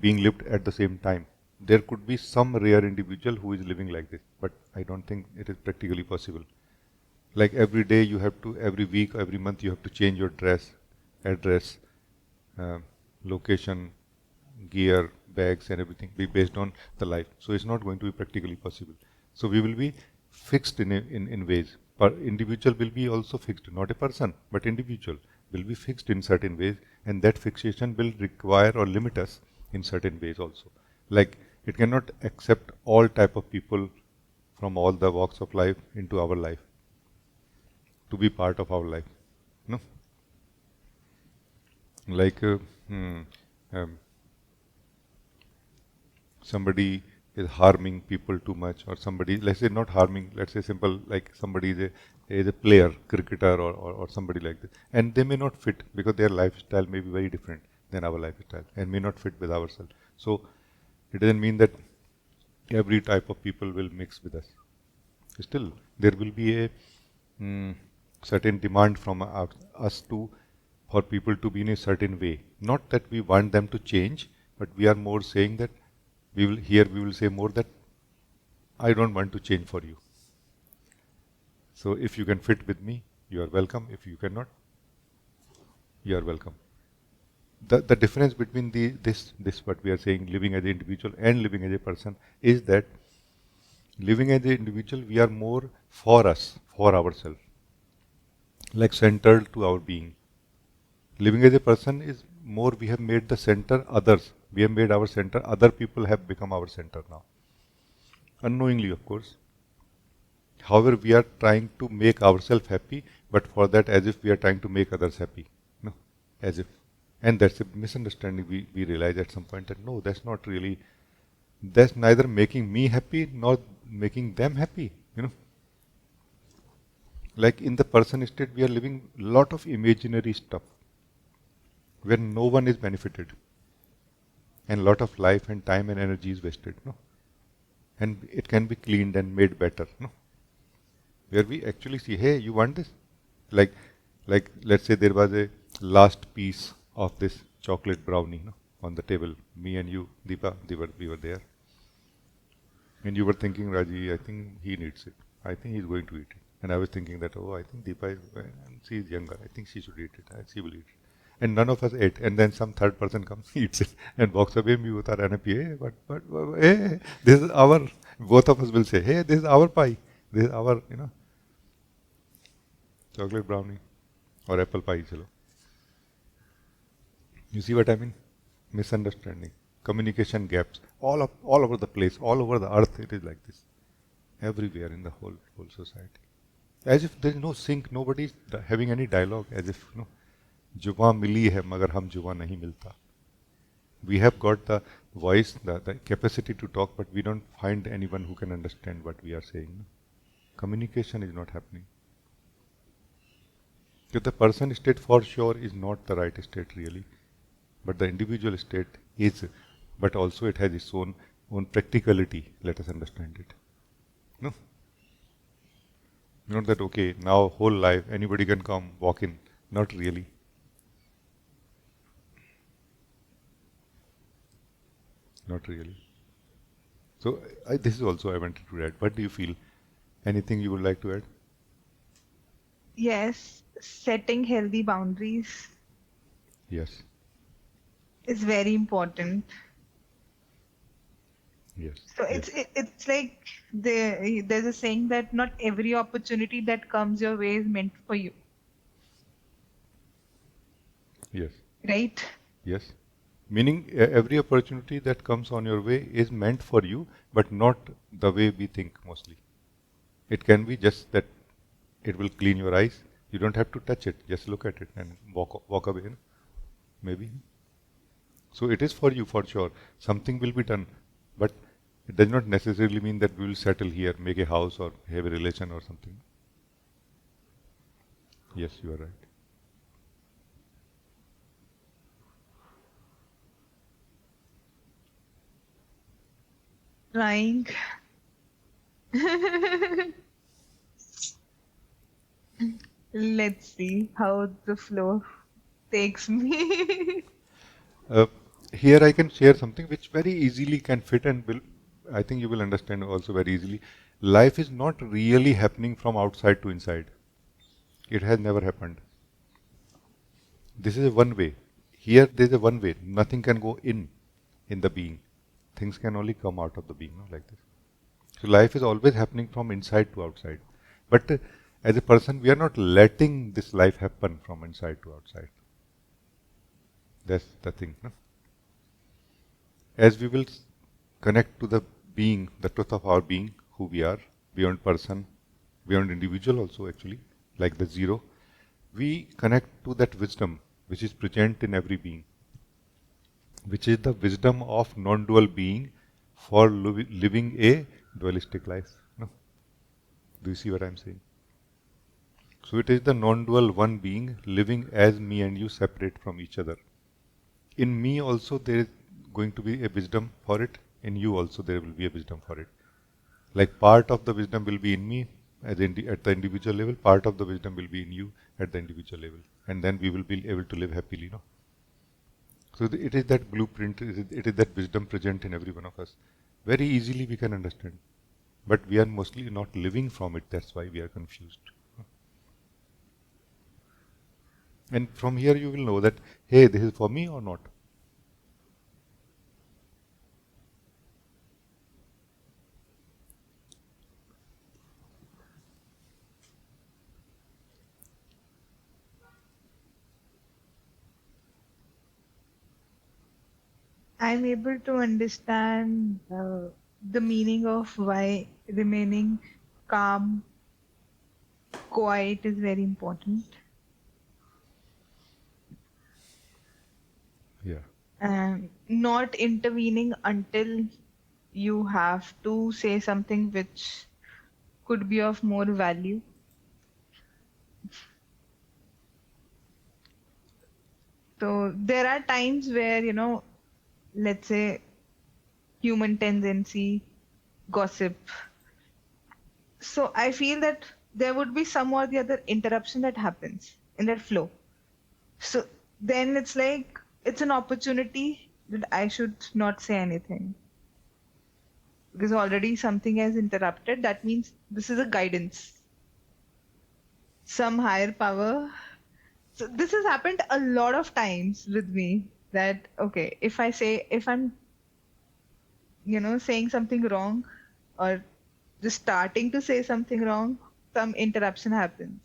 being lived at the same time. There could be some rare individual who is living like this, but I don't think it is practically possible. Like every day you have to, every week, every month you have to change your address, uh, location, gear, bags and everything be based on the life. So it's not going to be practically possible. So we will be fixed in ways. But individual will be also fixed, not a person, but individual will be fixed in certain ways, and that fixation will require or limit us in certain ways also. Like it cannot accept all type of people from all the walks of life into our life to be part of our life. No, like um, somebody is harming people too much, or somebody, let's say not harming, let's say simple, like somebody is a player, cricketer, or somebody like this, and they may not fit because their lifestyle may be very different than our lifestyle and may not fit with ourselves. So it doesn't mean that every type of people will mix with us. Still, there will be a certain demand from us to for people to be in a certain way. Not that we want them to change, but we are more saying that we will say more that I don't want to change for you. So if you can fit with me, you are welcome. If you cannot, you are welcome. The difference between this what we are saying, living as an individual and living as a person, is that living as an individual we are more for us, for ourselves, like centered to our being. Living as a person is more we have made the center others. We have made our center, other people have become our center now. Unknowingly, of course. However, we are trying to make ourselves happy, but for that as if we are trying to make others happy. No, as if. And that's a misunderstanding. We realize at some point that no, that's not really, that's neither making me happy nor making them happy. Like in the person state, we are living lot of imaginary stuff where no one is benefited, and a lot of life and time and energy is wasted. No, and it can be cleaned and made better. No, where we actually see, hey, you want this? Like, like let's say there was a last piece of this chocolate brownie, no, on the table. Me and you, Deepa, we were there, and you were thinking, Rajee, I think he needs it. I think he's going to eat it. And I was thinking that, oh, I think Deepa is, she is younger. I think she should eat it. She will eat it. And none of us ate. And then some third person comes, eats it, and walks away. Me with our NP, hey, hey, this is our. Both of us will say, hey, this is our pie. This is our, chocolate brownie or apple pie. Chalo. You see what I mean? Misunderstanding, communication gaps, all over the place, all over the earth. It is like this, everywhere in the whole society. As if there is no sync, nobody is having any dialogue. As if जुबां मिली है मगर हम जुबां नहीं मिलता. We have got the voice, the capacity to talk, but we don't find anyone who can understand what we are saying. Communication is not happening. So the person state for sure is not the right state really, but the individual state is, but also it has its own practicality. Let us understand it. No, not that okay now whole life anybody can come walk in. Not really. Not really. So this is also I wanted to add. What do you feel? Anything you would like to add? Yes, setting healthy boundaries Yes. is very important. Yes. So Yes. it's like there's a saying that not every opportunity that comes your way is meant for you, Yes. right? Yes. Meaning every opportunity that comes on your way is meant for you, but not the way we think mostly. It can be just that it will clean your eyes. You don't have to touch it. Just look at it and walk away. Maybe. So it is for you, for sure. Something will be done, but it does not necessarily mean that we will settle here, make a house, or have a relation or something. Yes, you are right. Trying. Let's see how the flow takes me. Uh, Here I can share something which very easily can fit and will, I think you will understand also very easily. Life is not really happening from outside to inside. It has never happened. This is a one way. Here there is a one way. Nothing can go in the being. Things can only come out of the being, no, like this. So life is always happening from inside to outside. But as a person, we are not letting this life happen from inside to outside. That's the thing. No? As we will connect to the being, the truth of our being, who we are, beyond person, beyond individual also actually, like the zero, we connect to that wisdom which is present in every being, which is the wisdom of non-dual being for living a dualistic life. No? Do you see what I'm saying? So it is the non-dual one being living as me and you separate from each other. In me also there is going to be a wisdom for it. In you also there will be a wisdom for it. Like part of the wisdom will be in me at the individual level, part of the wisdom will be in you at the individual level. And then we will be able to live happily. No? So it is that blueprint, it is that wisdom present in every one of us. Very easily we can understand. But we are mostly not living from it, that's why we are confused. And from here you will know that, hey, this is for me or not. I'm able to understand the meaning of why remaining calm, quiet is very important. Yeah. And not intervening until you have to say something which could be of more value. So there are times where, let's say human tendency, gossip. So I feel that there would be some or the other interruption that happens in that flow. So then it's like it's an opportunity that I should not say anything. Because already something has interrupted. That means this is a guidance. Some higher power. So this has happened a lot of times with me that okay, if I'm saying something wrong or just starting to say something wrong, some interruption happens.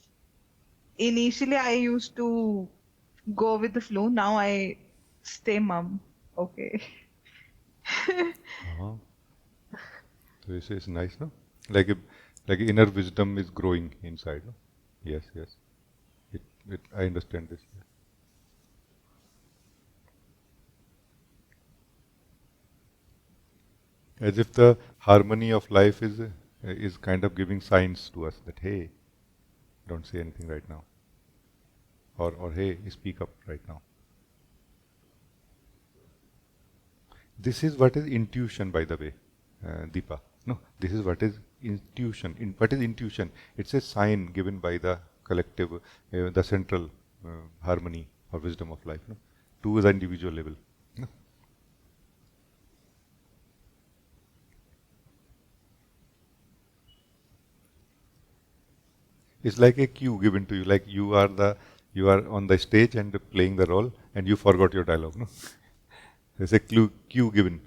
Initially, I used to go with the flow. Now I stay mum. Okay. Uh-huh. So this is nice, no? Like a, like inner wisdom is growing inside, no? Yes, yes. I understand this. As if the harmony of life is kind of giving signs to us that hey, don't say anything right now, or hey, speak up right now. This is what is intuition, by the way, Deepa. No, this is what is intuition. What is intuition? It's a sign given by the collective, the central harmony or wisdom of life, no, to the individual level. No? It's like a cue given to you, like you are on the stage and playing the role, and you forgot your dialogue. No, there's a cue given,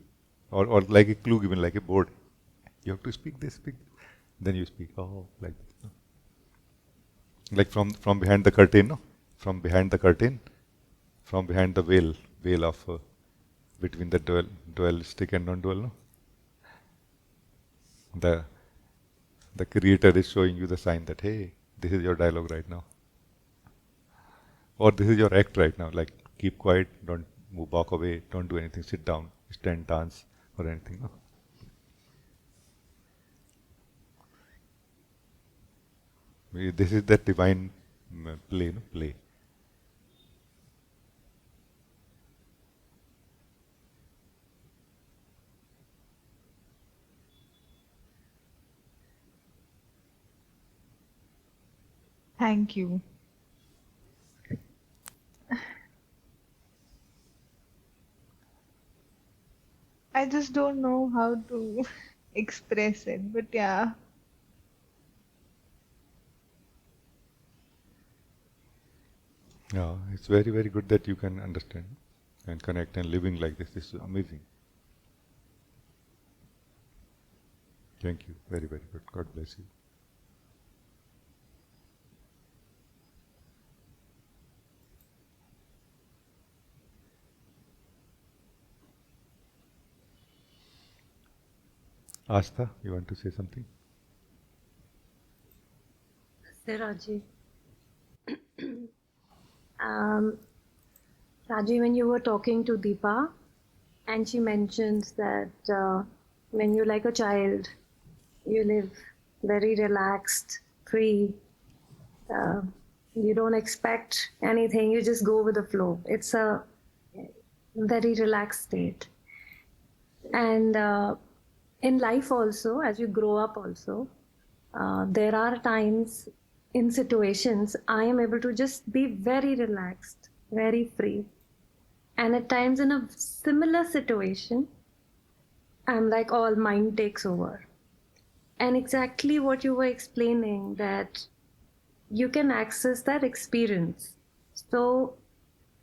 or like a clue given, like a board. You have to speak this, speak. Then you speak. Oh, like this, no? Like from behind the curtain, no, from behind the curtain, from behind the veil of between the dualistic and non-dual. No, the the creator is showing you the sign that hey, this is your dialogue right now, or this is your act right now. Like keep quiet, move, walk away, don't do anything, sit down, stand, dance, or anything. No? This is that divine play, no? Play. Thank you. I just don't know how to express it, but yeah. Yeah, it's very, very good that you can understand and connect and living like this. This is amazing. Thank you. Very, very good. God bless you. Astha, you want to say something? Rajee. Um, Rajee, when you were talking to Deepa, and she mentions that when you're like a child, you live very relaxed, free. Uh, you don't expect anything. You just go with the flow. It's a very relaxed state. And in life also, as you grow up also, there are times in situations I am able to just be very relaxed, very free. And at times in a similar situation, I'm like all mind takes over. And exactly what you were explaining, that you can access that experience. So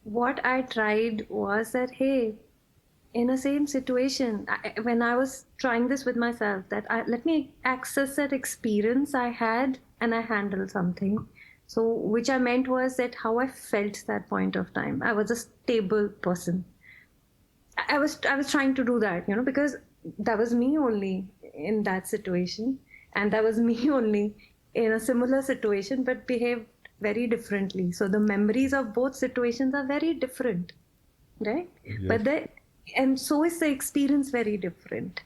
what I tried was that, hey, in a same situation, when I was trying this with myself, that let me access that experience I had and I handled something. So which I meant was that how I felt that point of time. I was a stable person. I was trying to do that, because that was me only in that situation, and that was me only in a similar situation, but behaved very differently. So the memories of both situations are very different, right? Yes. But and so is the experience very different.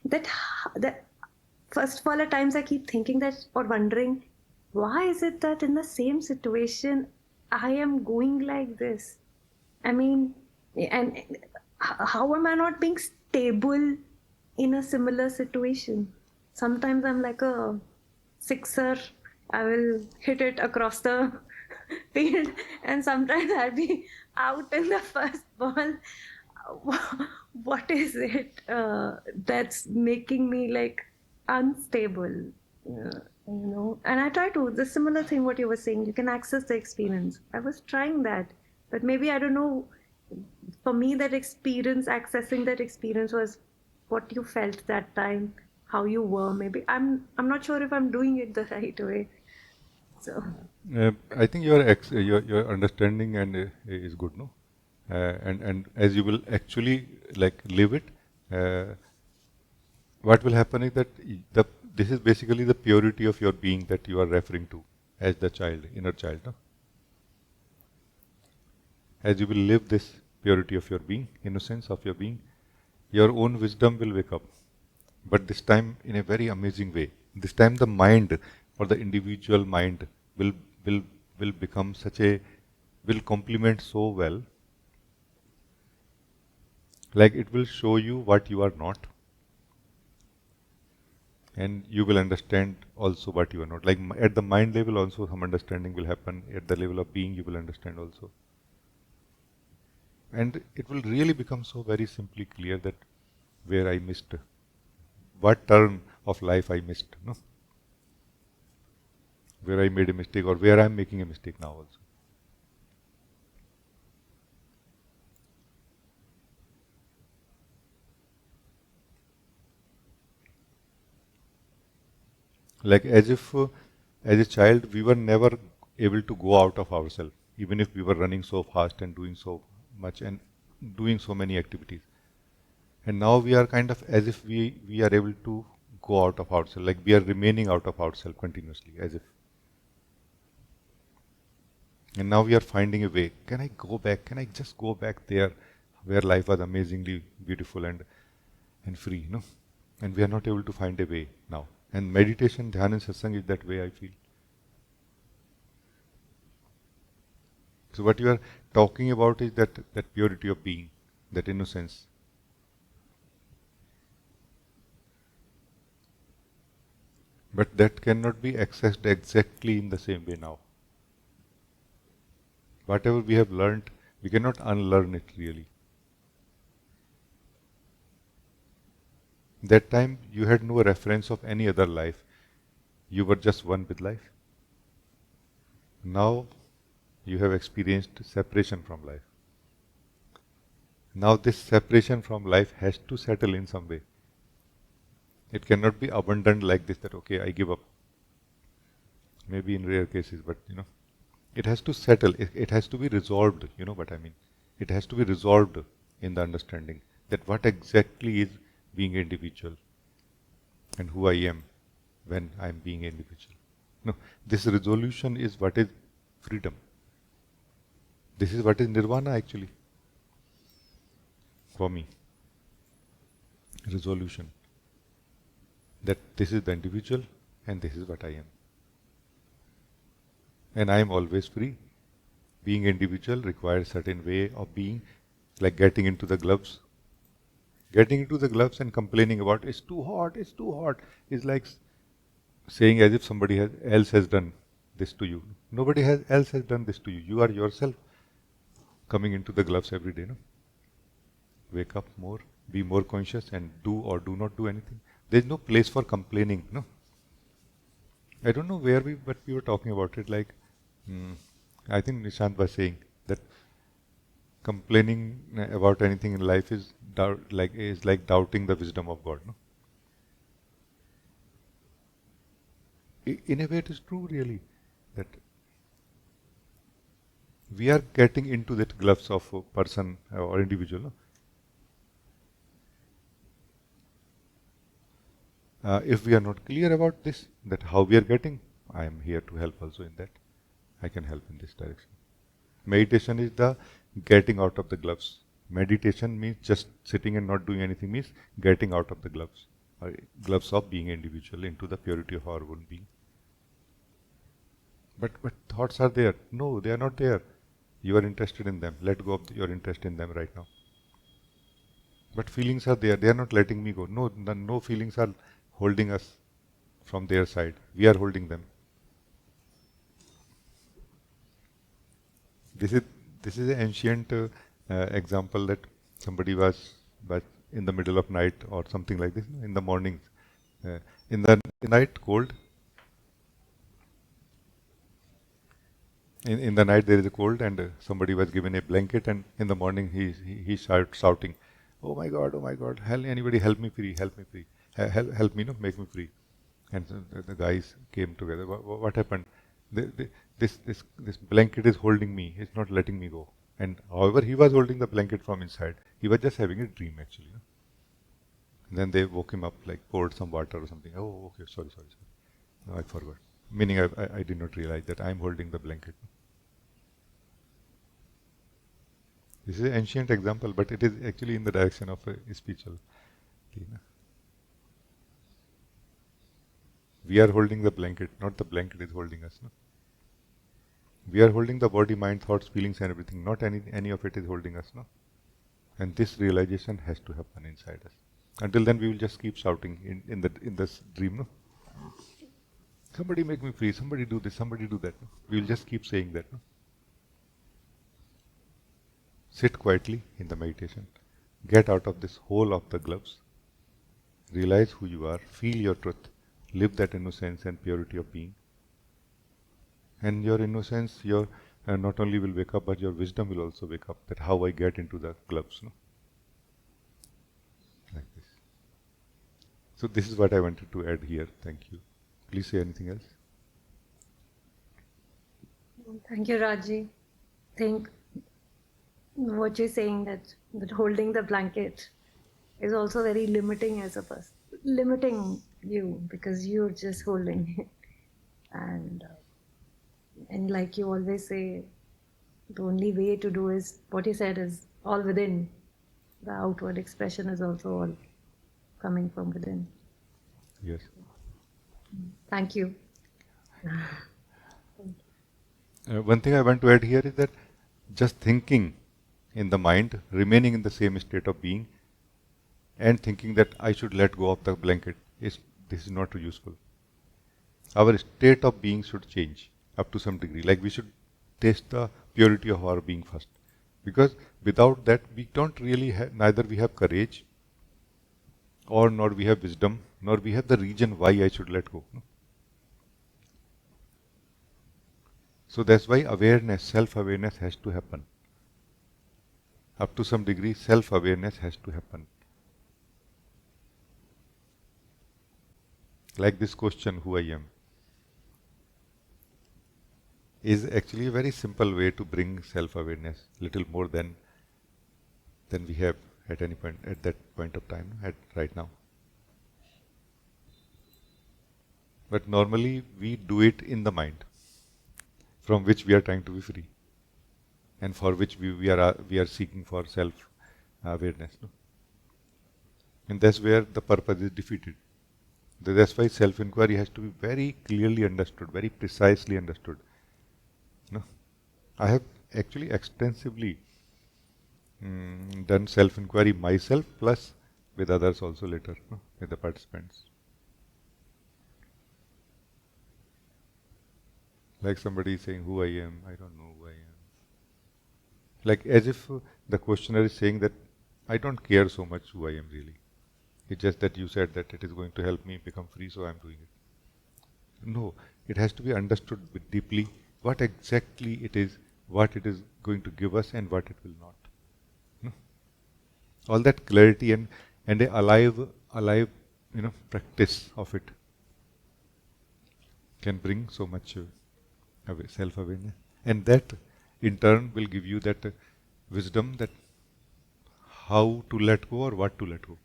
That first of all, at times I keep thinking that, or wondering, why is it that in the same situation I am going like this? I mean, and how am I not being stable in a similar situation? Sometimes I'm like a sixer. I will hit it across the field, and sometimes I'll be out in the first ball. What is it that's making me like unstable? And I try to, the similar thing what you were saying, you can access the experience. I was trying that, but maybe I don't know, for me that experience, accessing that experience was what you felt that time, how you were. Maybe I'm not sure if I'm doing it the right way. So I think your understanding and is good, no? And as you will actually like live it, uh, what will happen is that this is basically the purity of your being that you are referring to as the child, inner child, no? As you will live this purity of your being, innocence of your being, your own wisdom will wake up. But this time in a very amazing way. This time the mind or the individual mind will will will become will complement so well. Like it will show you what you are not, and you will understand also what you are not. Like at the mind level also some understanding will happen. At the level of being you will understand also. And it will really become so very simply clear that where I missed, what turn of life I missed, no? Where I made a mistake or where I'm making a mistake now also. Like as if, as a child, we were never able to go out of ourselves, even if we were running so fast and doing so much and doing so many activities. And now we are kind of as if we are able to go out of ourselves, like we are remaining out of ourselves continuously, as if. And now we are finding a way. Can I go back? Can I just go back there where life was amazingly beautiful and free, no? And we are not able to find a way now. And meditation, dhyan and satsang is that way, I feel. So what you are talking about is that purity of being, that innocence. But that cannot be accessed exactly in the same way now. Whatever we have learned, we cannot unlearn it really. That time you had no reference of any other life. You were just one with life. Now you have experienced separation from life. Now this separation from life has to settle in some way. It cannot be abandoned like this, that okay, I give up. Maybe in rare cases, but it has to settle. It has to be resolved. You know what I mean? It has to be resolved in the understanding that what exactly is being individual and who I am when I am being individual. No, this resolution is what is freedom. This is what is nirvana actually for me. Resolution that this is the individual and this is what I am. And I am always free. Being individual requires certain way of being, like getting into the gloves. Getting into the gloves and complaining about it's too hot is like saying as if somebody else has done this to you. Nobody else has done this to you. You are yourself coming into the gloves every day. No? Wake up more, be more conscious and do or do not do anything. There is no place for complaining. No. I don't know but we were talking about it. Like, I think Nishant was saying that complaining about anything in life is like doubting the wisdom of God. No? In a way, it is true, really, that we are getting into that gloves of a person or individual. No? If we are not clear about this, that how we are getting, I am here to help also in that. I can help in this direction. Meditation is the getting out of the gloves. Meditation means just sitting and not doing anything, means getting out of the gloves. Gloves of being individual into the purity of our own being. But thoughts are there. No, they are not there. You are interested in them. Let go of your interest in them right now. But feelings are there. They are not letting me go. No feelings are holding us from their side. We are holding them. This is an ancient example that somebody was in the middle of night or something like this, in the morning, in the night cold. In the night there is a cold, and somebody was given a blanket, and in the morning he shouting, oh my God, anybody help me free, help me, no, make me free. And so the guys came together. What happened? This blanket is holding me. It's not letting me go. And however he was holding the blanket from inside, he was just having a dream actually. No? And then they woke him up, like poured some water or something. Oh, okay, sorry. No, I forgot. Meaning I did not realize that I am holding the blanket. This is an ancient example, but it is actually in the direction of a spiritual. We are holding the blanket, not the blanket is holding us. No? We are holding the body, mind, thoughts, feelings and everything. Not any of it is holding us. No? And this realization has to happen inside us. Until then we will just keep shouting in this dream. No? Somebody make me free, somebody do this, somebody do that. No? We will just keep saying that. No? Sit quietly in the meditation. Get out of this hole of the gloves. Realize who you are. Feel your truth. Live that innocence and purity of being. And your innocence, your not only will wake up, but your wisdom will also wake up. That how I get into the gloves. No? Like this. So this is what I wanted to add here. Thank you. Please say anything else. Thank you, Rajee. Think what you're saying, that holding the blanket is also very limiting as a person, limiting you because you're just holding it. And like you always say, the only way to do is what he said is all within. The outward expression is also all coming from within. Yes. Thank you. One thing I want to add here is that just thinking in the mind, remaining in the same state of being, and thinking that I should let go of the blanket, this is not useful. Our state of being should change up to some degree. Like we should taste the purity of our being first, because without that we don't really have, neither we have courage, or nor we have wisdom, nor we have the reason why I should let go. No? So that's why awareness, self-awareness has to happen. Up to some degree, self-awareness has to happen. Like this question, who I am, is actually a very simple way to bring self-awareness, little more than we have at any point, at that point of time, at right now. But normally we do it in the mind, from which we are trying to be free, and for which we are seeking for self-awareness. No? And that's where the purpose is defeated. That's why self-inquiry has to be very clearly understood, very precisely understood. No? I have actually extensively done self-inquiry myself, plus with others also later, no? With the participants. Like somebody is saying, who I am, I don't know who I am. Like as if the questioner is saying that I don't care so much who I am really. It's just that you said that it is going to help me become free, so I'm doing it. No, it has to be understood deeply what exactly it is, what it is going to give us and what it will not. No? All that clarity and a alive practice of it can bring so much self-awareness, and that in turn will give you that wisdom that how to let go or what to let go.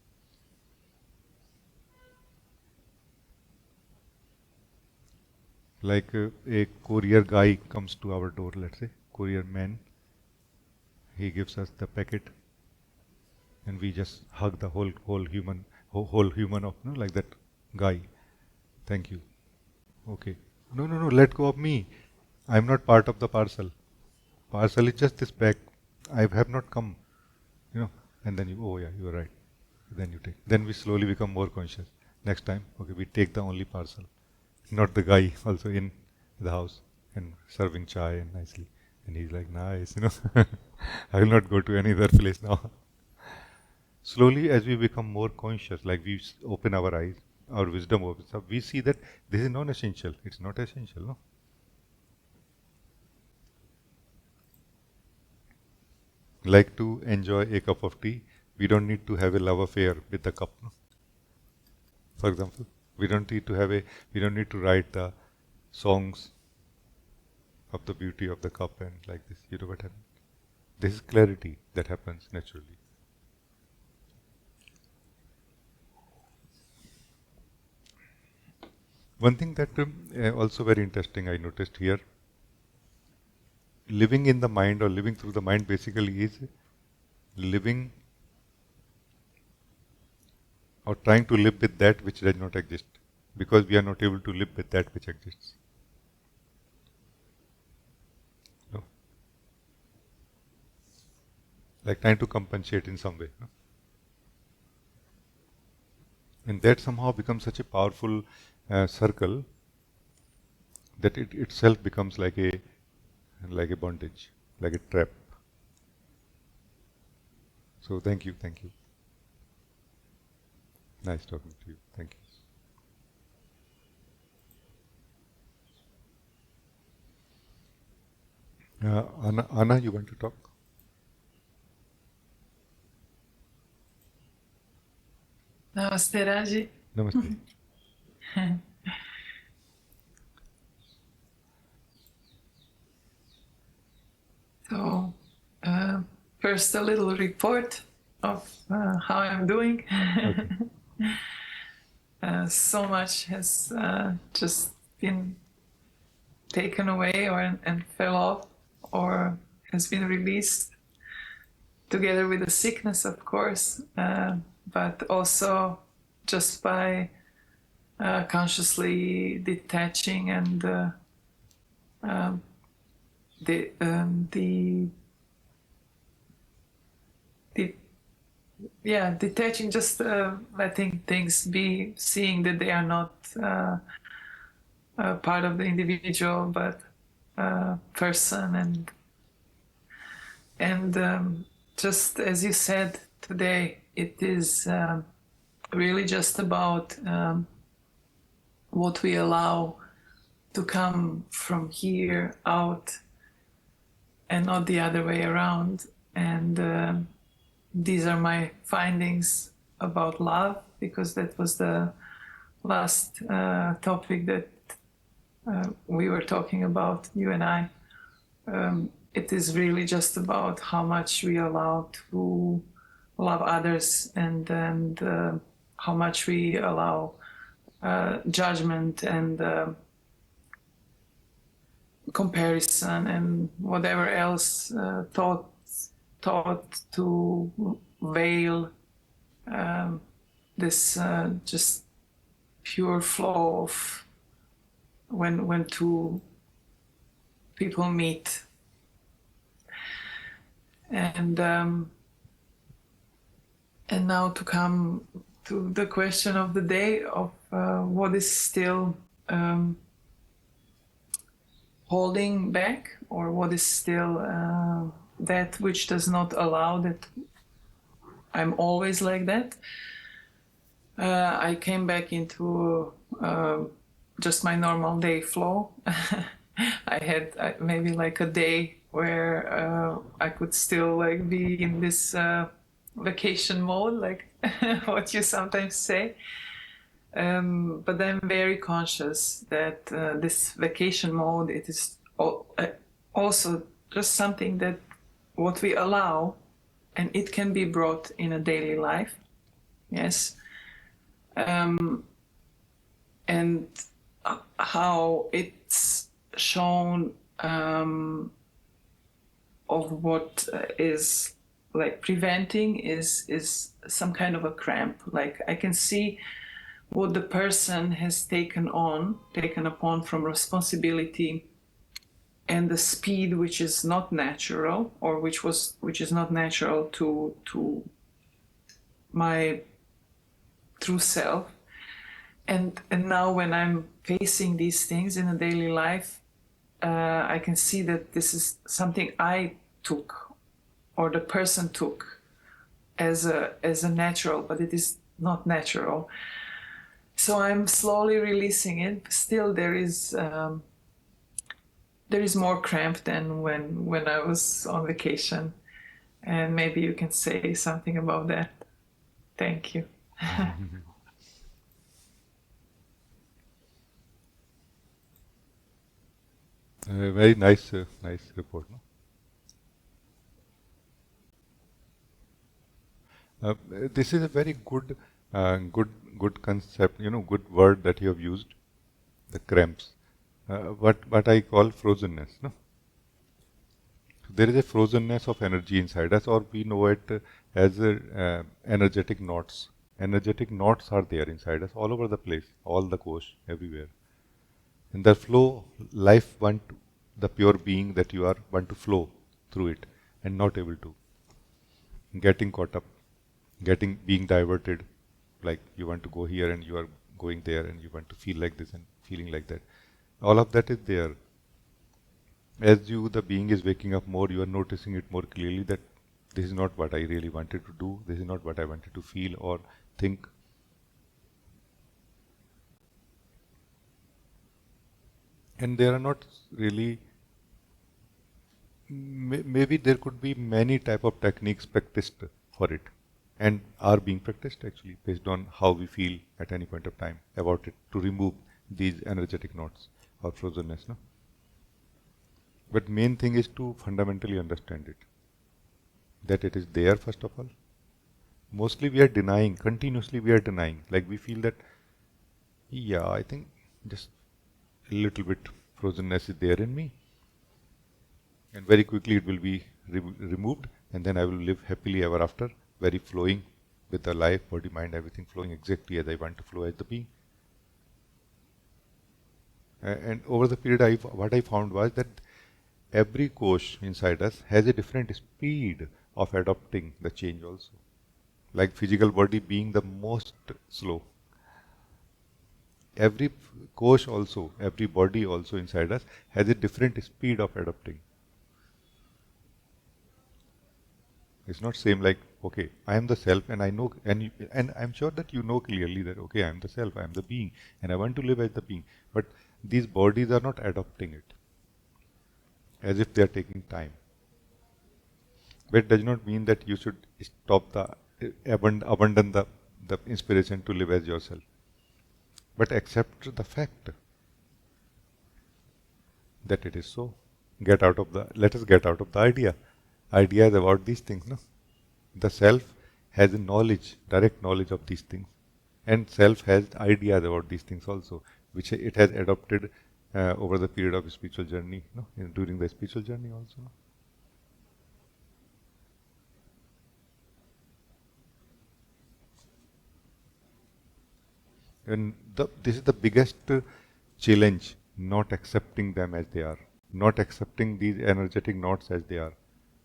Like a courier guy comes to our door, let's say, courier man, he gives us the packet and we just hug the whole human of, no, like that guy. Thank you. Okay. No, let go of me. I'm not part of the parcel. Parcel is just this bag. I have not come. And then oh yeah, you are right. Then you take. Then we slowly become more conscious. Next time, okay, we take the only parcel, not the guy also in the house and serving chai and nicely. And he's like, nice, I will not go to any other place now. Slowly, as we become more conscious, like we open our eyes, our wisdom opens up, we see that this is non-essential. It's not essential, no? Like to enjoy a cup of tea, we don't need to have a love affair with the cup, no? For example, we don't need to write the songs of the beauty of the cup and like this. You know what happens? This is clarity that happens naturally. One thing that also very interesting I noticed here, living in the mind or living through the mind basically is living or trying to live with that which does not exist, because we are not able to live with that which exists. No? Like trying to compensate in some way. No? And that somehow becomes such a powerful circle that it itself becomes like a bondage, like a trap. So thank you. Nice talking to you. Thank you. Anna, you want to talk? Namaste, Rajee. Namaste. So, first a little report of how I'm doing. Okay. So much has just been taken away and fell off or has been released, together with the sickness, of course, but also just by consciously detaching and detaching, just letting things be, seeing that they are not part of the individual, but person, and just as you said today, it is really just about what we allow to come from here out, and not the other way around. And these are my findings about love, because that was the last topic that we were talking about, you and I. It is really just about how much we allow to love others, and how much we allow judgment and comparison and whatever else thought to veil this just pure flow of when two people meet. And now to come to the question of the day of what is still holding back, or what is still that which does not allow that I'm always like that. I came back into just my normal day flow. I had maybe like a day where I could still like be in this vacation mode, like what you sometimes say. But I'm very conscious that this vacation mode, it is also just something that what we allow, and it can be brought in a daily life. Yes. And how it's shown of what is like preventing is some kind of a cramp. Like I can see what the person has taken upon from responsibility, and the speed which is not natural, or which is not natural to my true self. And now when I'm facing these things in a daily life, I can see that this is something I took, or the person took, as a natural, but it is not natural. So I'm slowly releasing it. Still, there is more cramp than when I was on vacation, and maybe you can say something about that. Thank you. Very nice, nice report. No? This is a very good concept. Good word that you have used. The cramps. What I call frozenness. No, there is a frozenness of energy inside us, or we know it as energetic knots. Energetic knots are there inside us, all over the place, all the coast, everywhere. In the flow, life the pure being that you are want to flow through it, and not able to. Getting caught up, being diverted, like you want to go here and you are going there, and you want to feel like this and feeling like that. All of that is there. As the being is waking up more, you are noticing it more clearly that this is not what I really wanted to do, this is not what I wanted to feel or think. And there are not really, maybe there could be many type of techniques practiced for it, and are being practiced actually based on how we feel at any point of time about it, to remove these energetic knots or frozenness. No? But main thing is to fundamentally understand it, that it is there first of all. Mostly we are denying, continuously we are denying, like we feel that, yeah, I think just a little bit frozenness is there in me. and very quickly it will be removed, and then I will live happily ever after, very flowing with the life, body, mind, everything flowing exactly as I want to flow as the being. And over the period, what I found was that every kosh inside us has a different speed of adopting the change also. Like physical body being the most slow. Every kosh also, every body also inside us has a different speed of adopting. It's not same like, okay, I am the self and I know, and I'm sure that you know clearly that, okay, I am the self, I am the being, and I want to live as the being. But these bodies are not adopting it, as if they are taking time. But it does not mean that you should stop abandon the inspiration to live as yourself. But accept the fact that it is so. Let us get out of the ideas about these things. No? The self has a knowledge, direct knowledge of these things, and self has ideas about these things also, which it has adopted over the period of spiritual journey, no? During the spiritual journey also. No? And this is the biggest challenge, not accepting them as they are, not accepting these energetic knots as they are.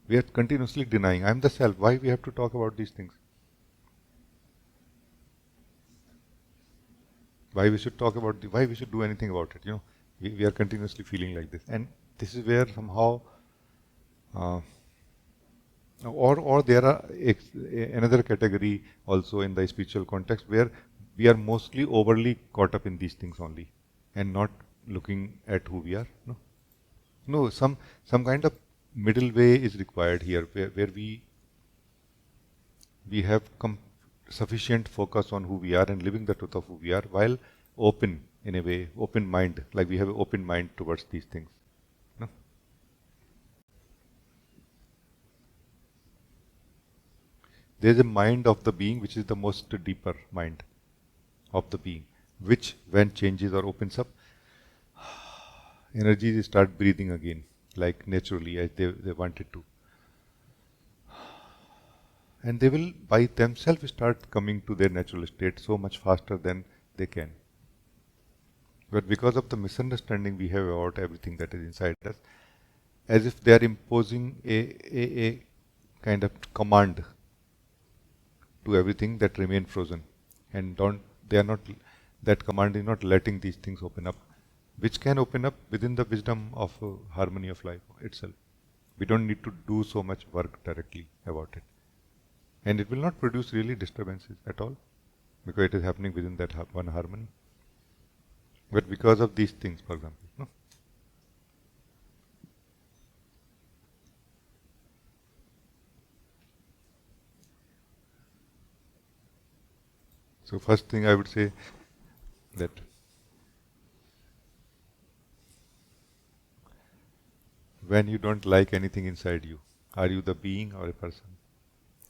We are continuously denying, I am the self. Why we have to talk about these things? Why we should talk about, why we should do anything about it? We are continuously feeling like this. And this is where somehow, or there are another category also in the spiritual context where we are mostly overly caught up in these things only and not looking at who we are. No, some kind of middle way is required here where we have sufficient focus on who we are and living the truth of who we are while open in a way, open mind, like we have an open mind towards these things. No? There is a mind of the being which is the most deeper mind of the being, which when changes or opens up, energies start breathing again, like naturally as they wanted to. And they will by themselves start coming to their natural state so much faster than they can. But because of the misunderstanding we have about everything that is inside us, as if they are imposing a kind of command to everything that remain frozen, and that command is not letting these things open up, which can open up within the wisdom of harmony of life itself. We don't need to do so much work directly about it. And it will not produce really disturbances at all, because it is happening within that one harmony. But because of these things, for example, no? So first thing I would say that when you don't like anything inside you, are you the being or a person?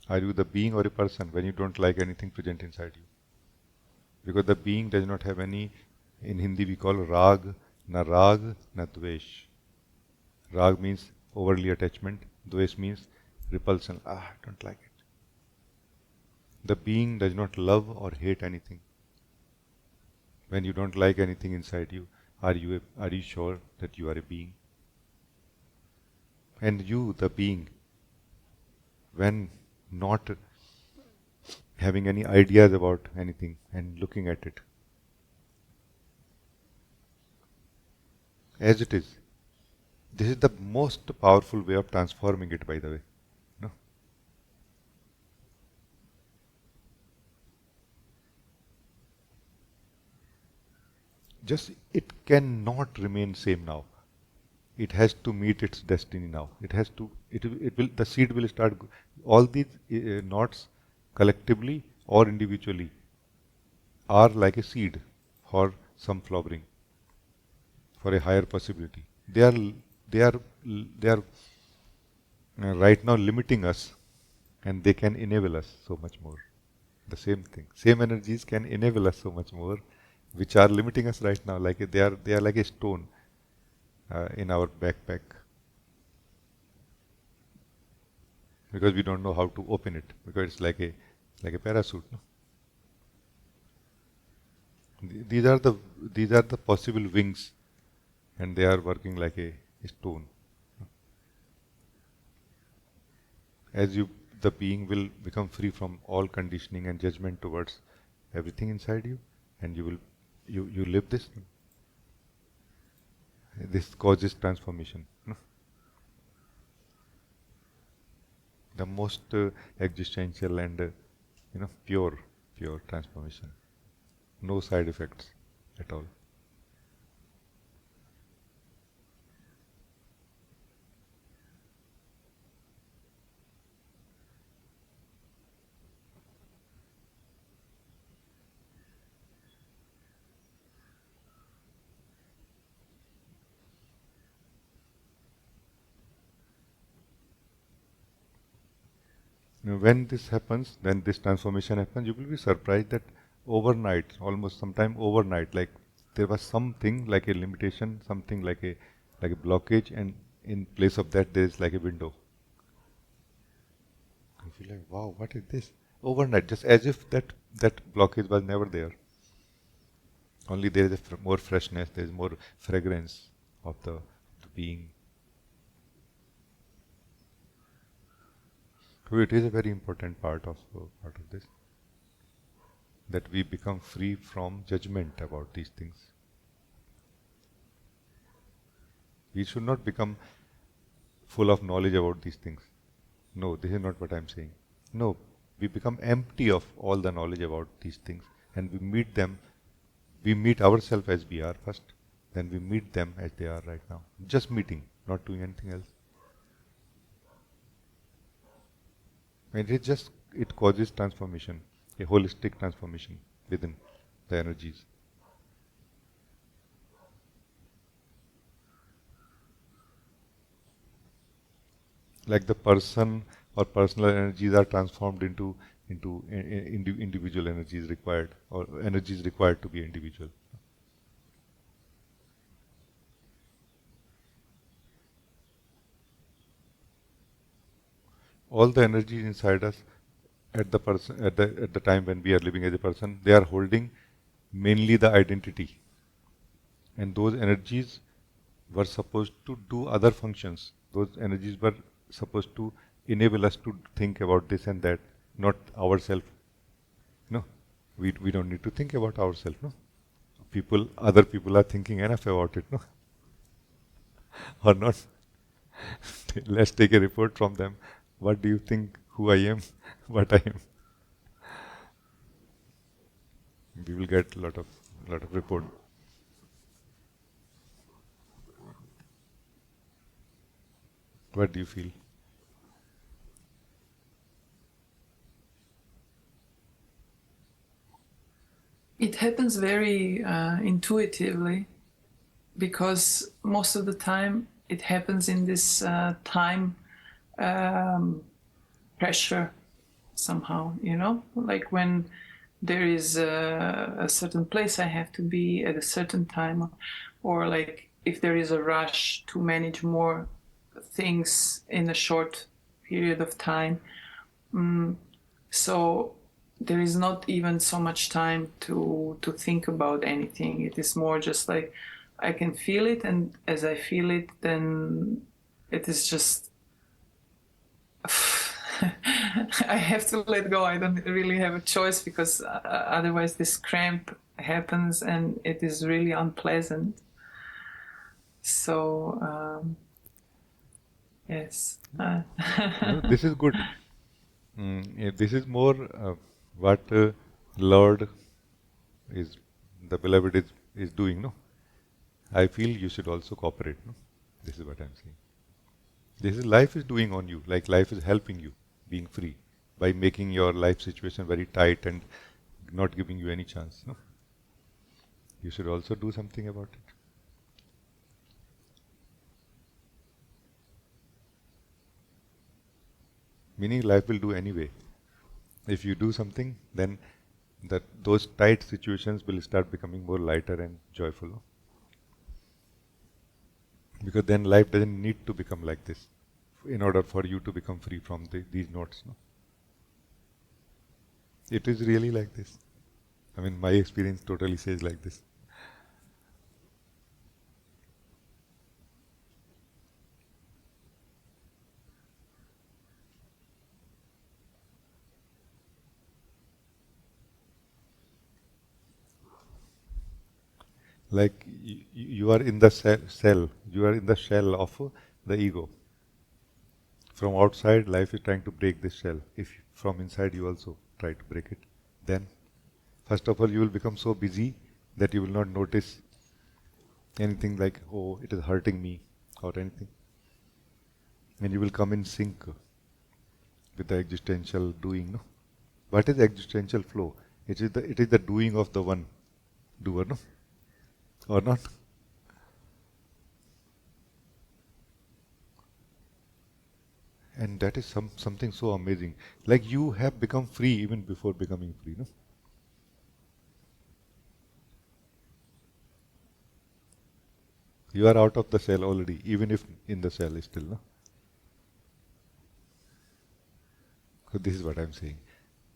Are you the being or a person when you don't like anything present inside you? Because the being does not have any, in Hindi we call rag, na dvesh. Rag means overly attachment, dvesh means repulsion. I don't like it. The being does not love or hate anything. When you don't like anything inside you, are you sure that you are a being? And you, the being, when not having any ideas about anything and looking at it as it is, this is the most powerful way of transforming it, by the way. No? Just it cannot remain same now. It has to meet its destiny now. The seed will start, all these knots collectively or individually are like a seed for some flowering, for a higher possibility. They are right now limiting us, and they can enable us so much more. The same thing, same energies can enable us so much more, which are limiting us right now. Like they are like a stone in our backpack. because we don't know how to open it, because it's like a parachute. No? These are the possible wings, and they are working like a stone. As the being will become free from all conditioning and judgment towards everything inside you, and you live this. This causes transformation. No? The most existential and pure transformation. No side effects at all. When this happens, when this transformation happens, you will be surprised that overnight, almost sometime overnight, like there was something like a limitation, something like a blockage, and in place of that there is like a window. You feel like, wow, what is this? Overnight, just as if that blockage was never there. Only there is more freshness, there is more fragrance of the being. So it is a very important part of this, that we become free from judgment about these things. We should not become full of knowledge about these things. No, this is not what I am saying. No, we become empty of all the knowledge about these things, and we meet them. We meet ourselves as we are first, then we meet them as they are right now. Just meeting, not doing anything else. And it causes transformation, a holistic transformation within the energies. Like the person or personal energies are transformed into individual energies required, or energies required to be individual. All the energies inside us at the time when we are living as a person, they are holding mainly the identity, and those energies were supposed to do other functions. Those energies were supposed to enable us to think about this and that, not ourselves. No, we don't need to think about ourselves. No, other people are thinking enough about it. No, or not. Let's take a report from them. What do you think? Who I am? What I am? We will get a lot of report. What do you feel? It happens very intuitively, because most of the time it happens in this time pressure somehow, like when there is a certain place I have to be at a certain time, or like if there is a rush to manage more things in a short period of time. So there is not even so much time to think about anything. It is more just like I can feel it, and as I feel it, then it is just I have to let go. I don't really have a choice, because otherwise this cramp happens and it is really unpleasant. So yes. This is good. This is more what Lord is, the beloved is doing. No, I feel you should also cooperate. No, this is what I'm saying. This is life is doing on you, like life is helping you being free by making your life situation very tight and not giving you any chance. No, you should also do something about it. Meaning life will do anyway. If you do something, then those tight situations will start becoming more lighter and joyful. No? Because then life doesn't need to become like this. in order for you to become free from these knots. No? It is really like this. I mean, my experience totally says like this. Like you are in the cell, you are in the shell of the ego. From outside, life is trying to break this shell. If from inside you also try to break it, then first of all you will become so busy that you will not notice anything like, oh, it is hurting me or anything. And you will come in sync with the existential doing. No? What is existential flow? It is the doing of the one doer, no? Or not? And that is something so amazing. Like you have become free even before becoming free, no? You are out of the cell already, even if in the cell is still, no? So this is what I'm saying.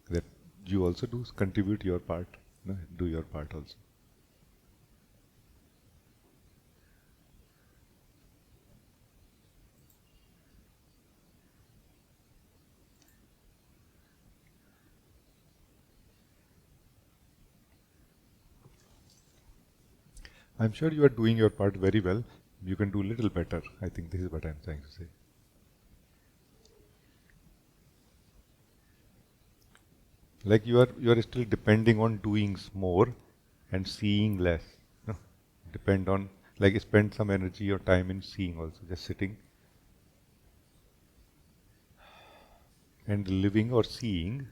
That you also do contribute your part, no? Do your part also. I'm sure you are doing your part very well. You can do a little better. I think this is what I'm trying to say. Like you are still depending on doing more and seeing less. No? Depend on, like, spend some energy or time in seeing also, just sitting and living or seeing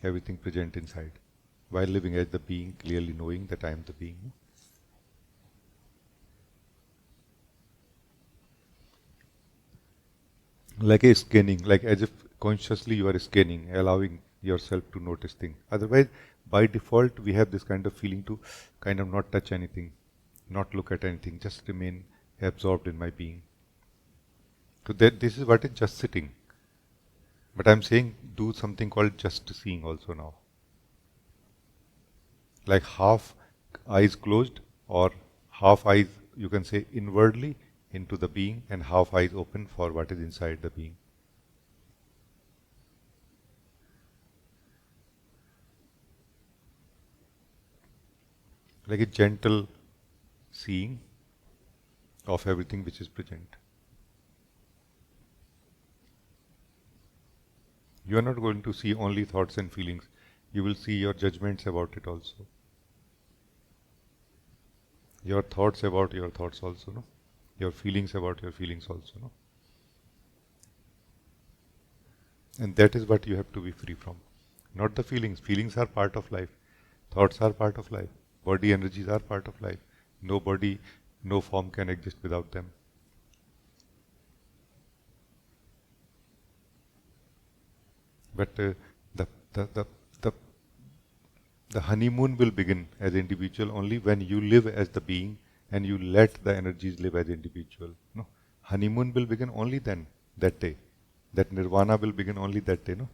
everything present inside, while living as the being, clearly knowing that I am the being. No? Like a scanning, like as if consciously you are scanning, allowing yourself to notice things. Otherwise, by default, we have this kind of feeling to kind of not touch anything, not look at anything, just remain absorbed in my being. So that this is what is just sitting. But I'm saying do something called just seeing also now. Like half eyes closed or half eyes, you can say inwardly into the being, and half eyes open for what is inside the being. Like a gentle seeing of everything which is present. You are not going to see only thoughts and feelings. You will see your judgments about it also. Your thoughts about your thoughts also, no? Your feelings about your feelings also, no? And that is what you have to be free from. Not the feelings. Feelings are part of life. Thoughts are part of life. Body energies are part of life. No body, no form can exist without them. But the, the, the, the, the honeymoon will begin as individual only when you live as the being and you let the energies live as individual. No? Honeymoon will begin only then, that day. That nirvana will begin only that day, no?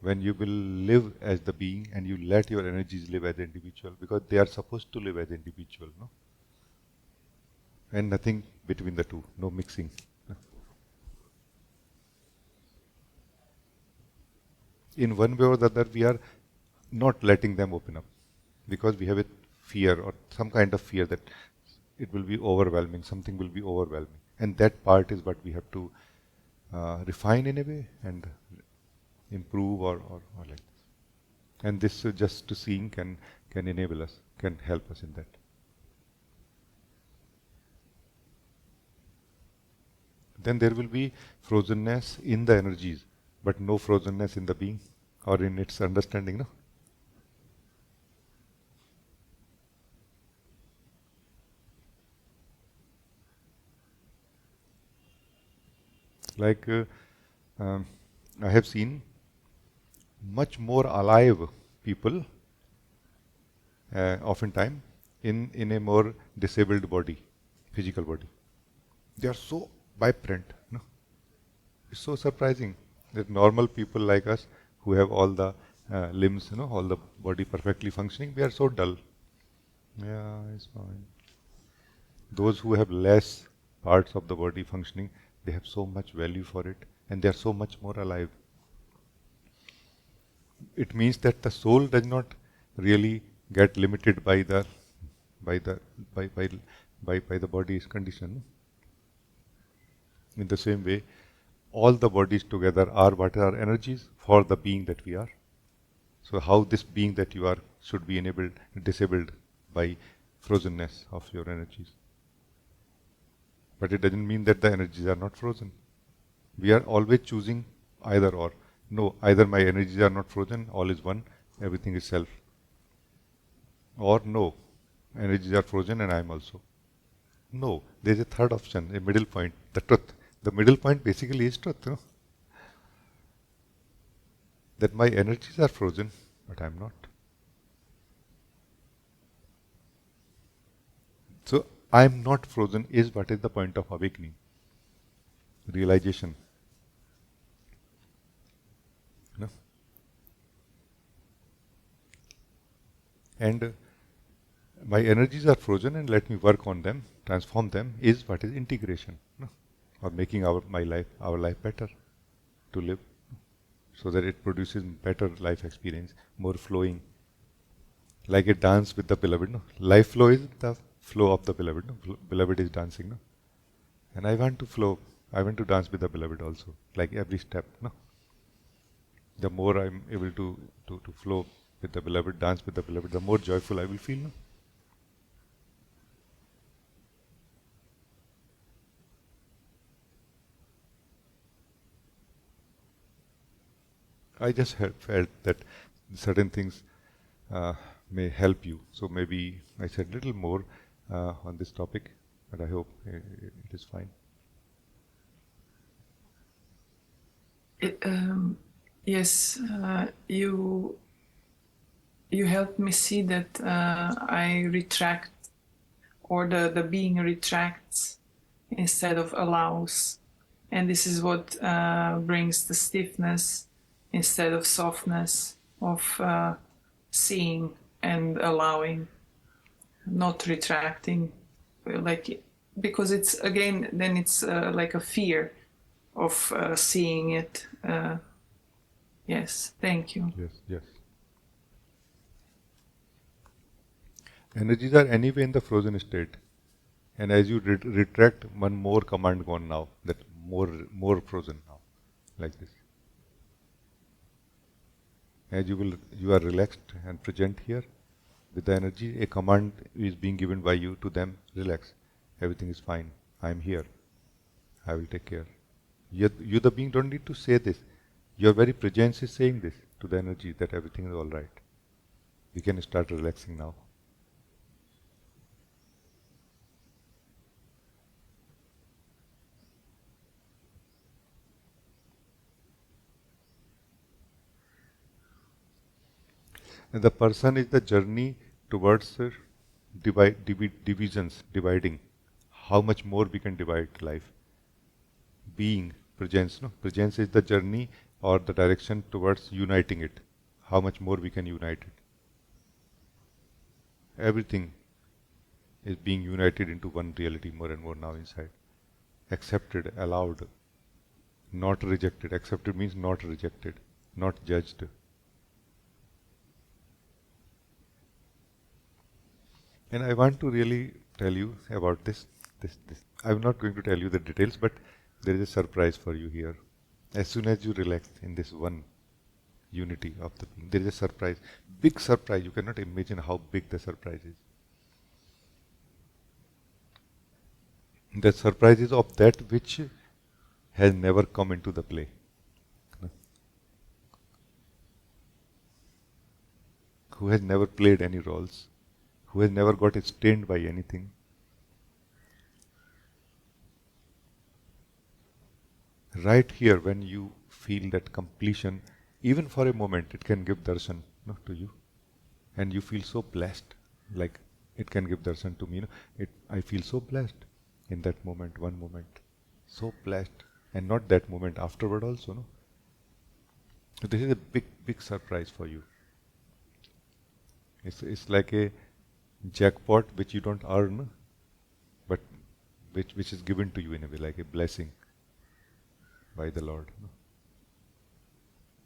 When you will live as the being and you let your energies live as individual, because they are supposed to live as individual, no? And nothing between the two, no mixing. In one way or the other, we are not letting them open up because we have a fear or some kind of fear that it will be overwhelming, something will be overwhelming. And that part is what we have to refine in a way and improve or like this. And this just seeing can enable us, can help us in that. Then there will be frozenness in the energies, but no frozenness in the being or in its understanding, no? Like I have seen much more alive people oftentimes in a more disabled body, physical body. They are so vibrant, no? It's so surprising that normal people like us who have all the limbs, all the body perfectly functioning, we are so dull. Yeah, it's fine. Those who have less parts of the body functioning, they have so much value for it, and they are so much more alive. It means that the soul does not really get limited by the by the by by by the body's condition. In the same way, all the bodies together are what are energies for the being that we are. So how this being that you are should be disabled by frozenness of your energies. But it doesn't mean that the energies are not frozen. We are always choosing either or. No, either my energies are not frozen, all is one, everything is self. Or no, energies are frozen and I am also. No, there is a third option, a middle point, the truth. The middle point basically is truth. That my energies are frozen, but I am not. So I am not frozen is what is the point of awakening, realization. No? And my energies are frozen and let me work on them, transform them is what is integration. No? Or making our life better to live, so that it produces better life experience, more flowing. Like a dance with the beloved. No? Life flow is the flow of the beloved. No? Beloved is dancing. No? And I want to flow. I want to dance with the beloved also. Like every step. No? The more I'm able to flow with the beloved, dance with the beloved, the more joyful I will feel. No? I just felt that certain things may help you. So maybe I said a little more on this topic, but I hope it is fine. Yes, you helped me see that I retract, or the being retracts instead of allows. And this is what brings the stiffness instead of softness of seeing and allowing, not retracting, like, because it's again then it's like a fear of seeing it. Yes, thank you. Yes. Energies are anyway in the frozen state, and as you retract, one more command gone now. That more frozen now, like this. As you are relaxed and present here with the energy, a command is being given by you to them, relax, everything is fine, I am here, I will take care. You the being don't need to say this. Your very presence is saying this to the energy that everything is alright. You can start relaxing now. And the person is the journey towards dividing. How much more we can divide life. Being, presence, no? Presence is the journey or the direction towards uniting it. How much more we can unite it. Everything is being united into one reality more and more now inside. Accepted, allowed, not rejected. Accepted means not rejected, not judged. And I want to really tell you about this. I'm not going to tell you the details, but there is a surprise for you here. As soon as you relax in this one unity of the being, there is a surprise, big surprise. You cannot imagine how big the surprise is. The surprise is of that which has never come into the play. Who has never played any roles, who has never got stained by anything. Right here, when you feel that completion, even for a moment, it can give darshan, to you, and you feel so blessed. Like it can give darshan to me. I feel so blessed in that moment, one moment, so blessed. and not that moment, afterward also. No? So this is a big surprise for you. It's like a jackpot which you don't earn, but which is given to you in a way, like a blessing by the Lord. No?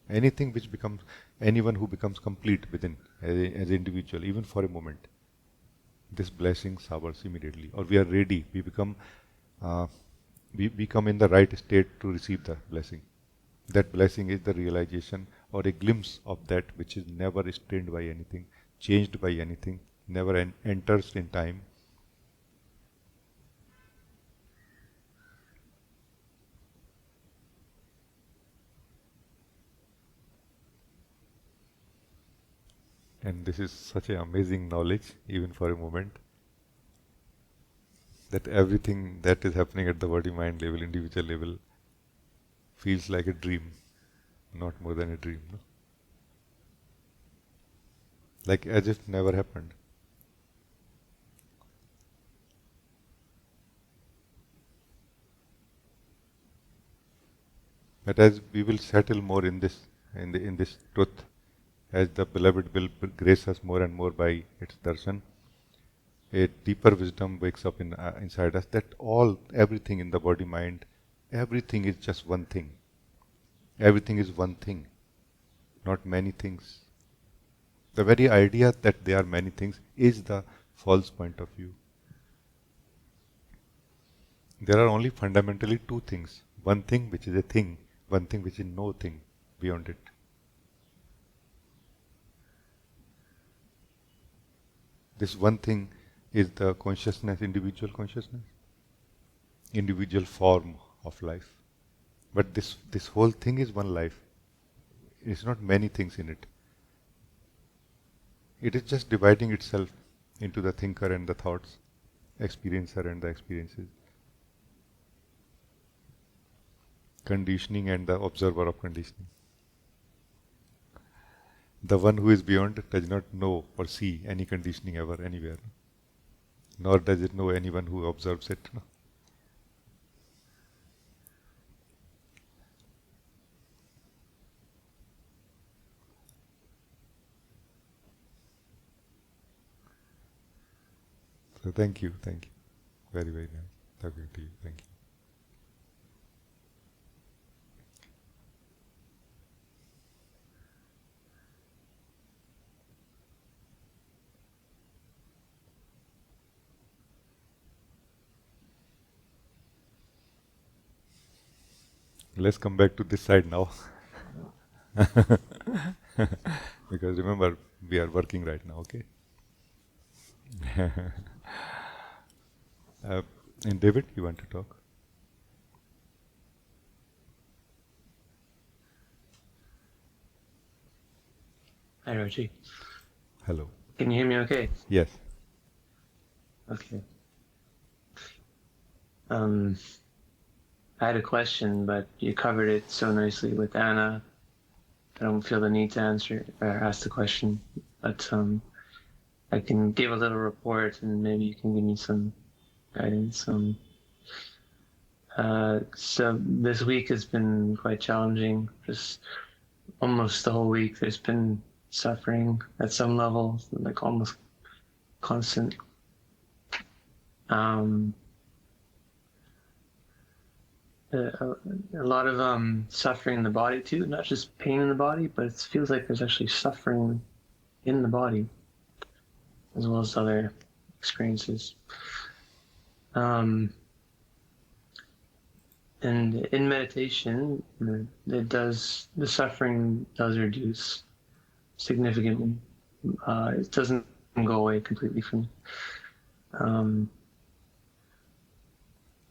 Anything which becomes, anyone who becomes complete within as an individual, even for a moment, this blessing showers immediately, or we are ready. Uh, we come in the right state to receive the blessing. That blessing is the realization or a glimpse of that which is never strained by anything, changed by anything, never enters in time. And this is such an amazing knowledge, even for a moment, that everything that is happening at the body-mind level, individual level, feels like a dream, not more than a dream. No? Like as if never happened. But as we will settle more in this, in this truth, as the beloved will grace us more and more by its darshan, a deeper wisdom wakes up inside us that everything in the body mind, everything is just one thing. Everything is one thing, not many things. The very idea that there are many things is the false point of view. There are only fundamentally two things. One thing which is a thing, one thing which is no thing beyond it. This one thing is the consciousness, individual consciousness, individual form of life. But this whole thing is one life. It's not many things in it. It is just dividing itself into the thinker and the thoughts, experiencer and the experiences, conditioning and the observer of conditioning. The one who is beyond does not know or see any conditioning ever anywhere, nor does it know anyone who observes it. No? So thank you. Very, very nice talking to you. Thank you. Let's come back to this side now. Because remember, we are working right now, okay? And David, you want to talk? Hi, Rajee. Hello. Can you hear me okay? Yes. Okay. I had a question, but you covered it so nicely with Anna. I don't feel the need to answer or ask the question, but I can give a little report and maybe you can give me some guidance. So this week has been quite challenging. Just almost the whole week, there's been suffering at some level, like almost constant. A lot of suffering in the body too, not just pain in the body, but it feels like there's actually suffering in the body as well as other experiences. And in meditation, the suffering does reduce significantly. It doesn't go away completely from me.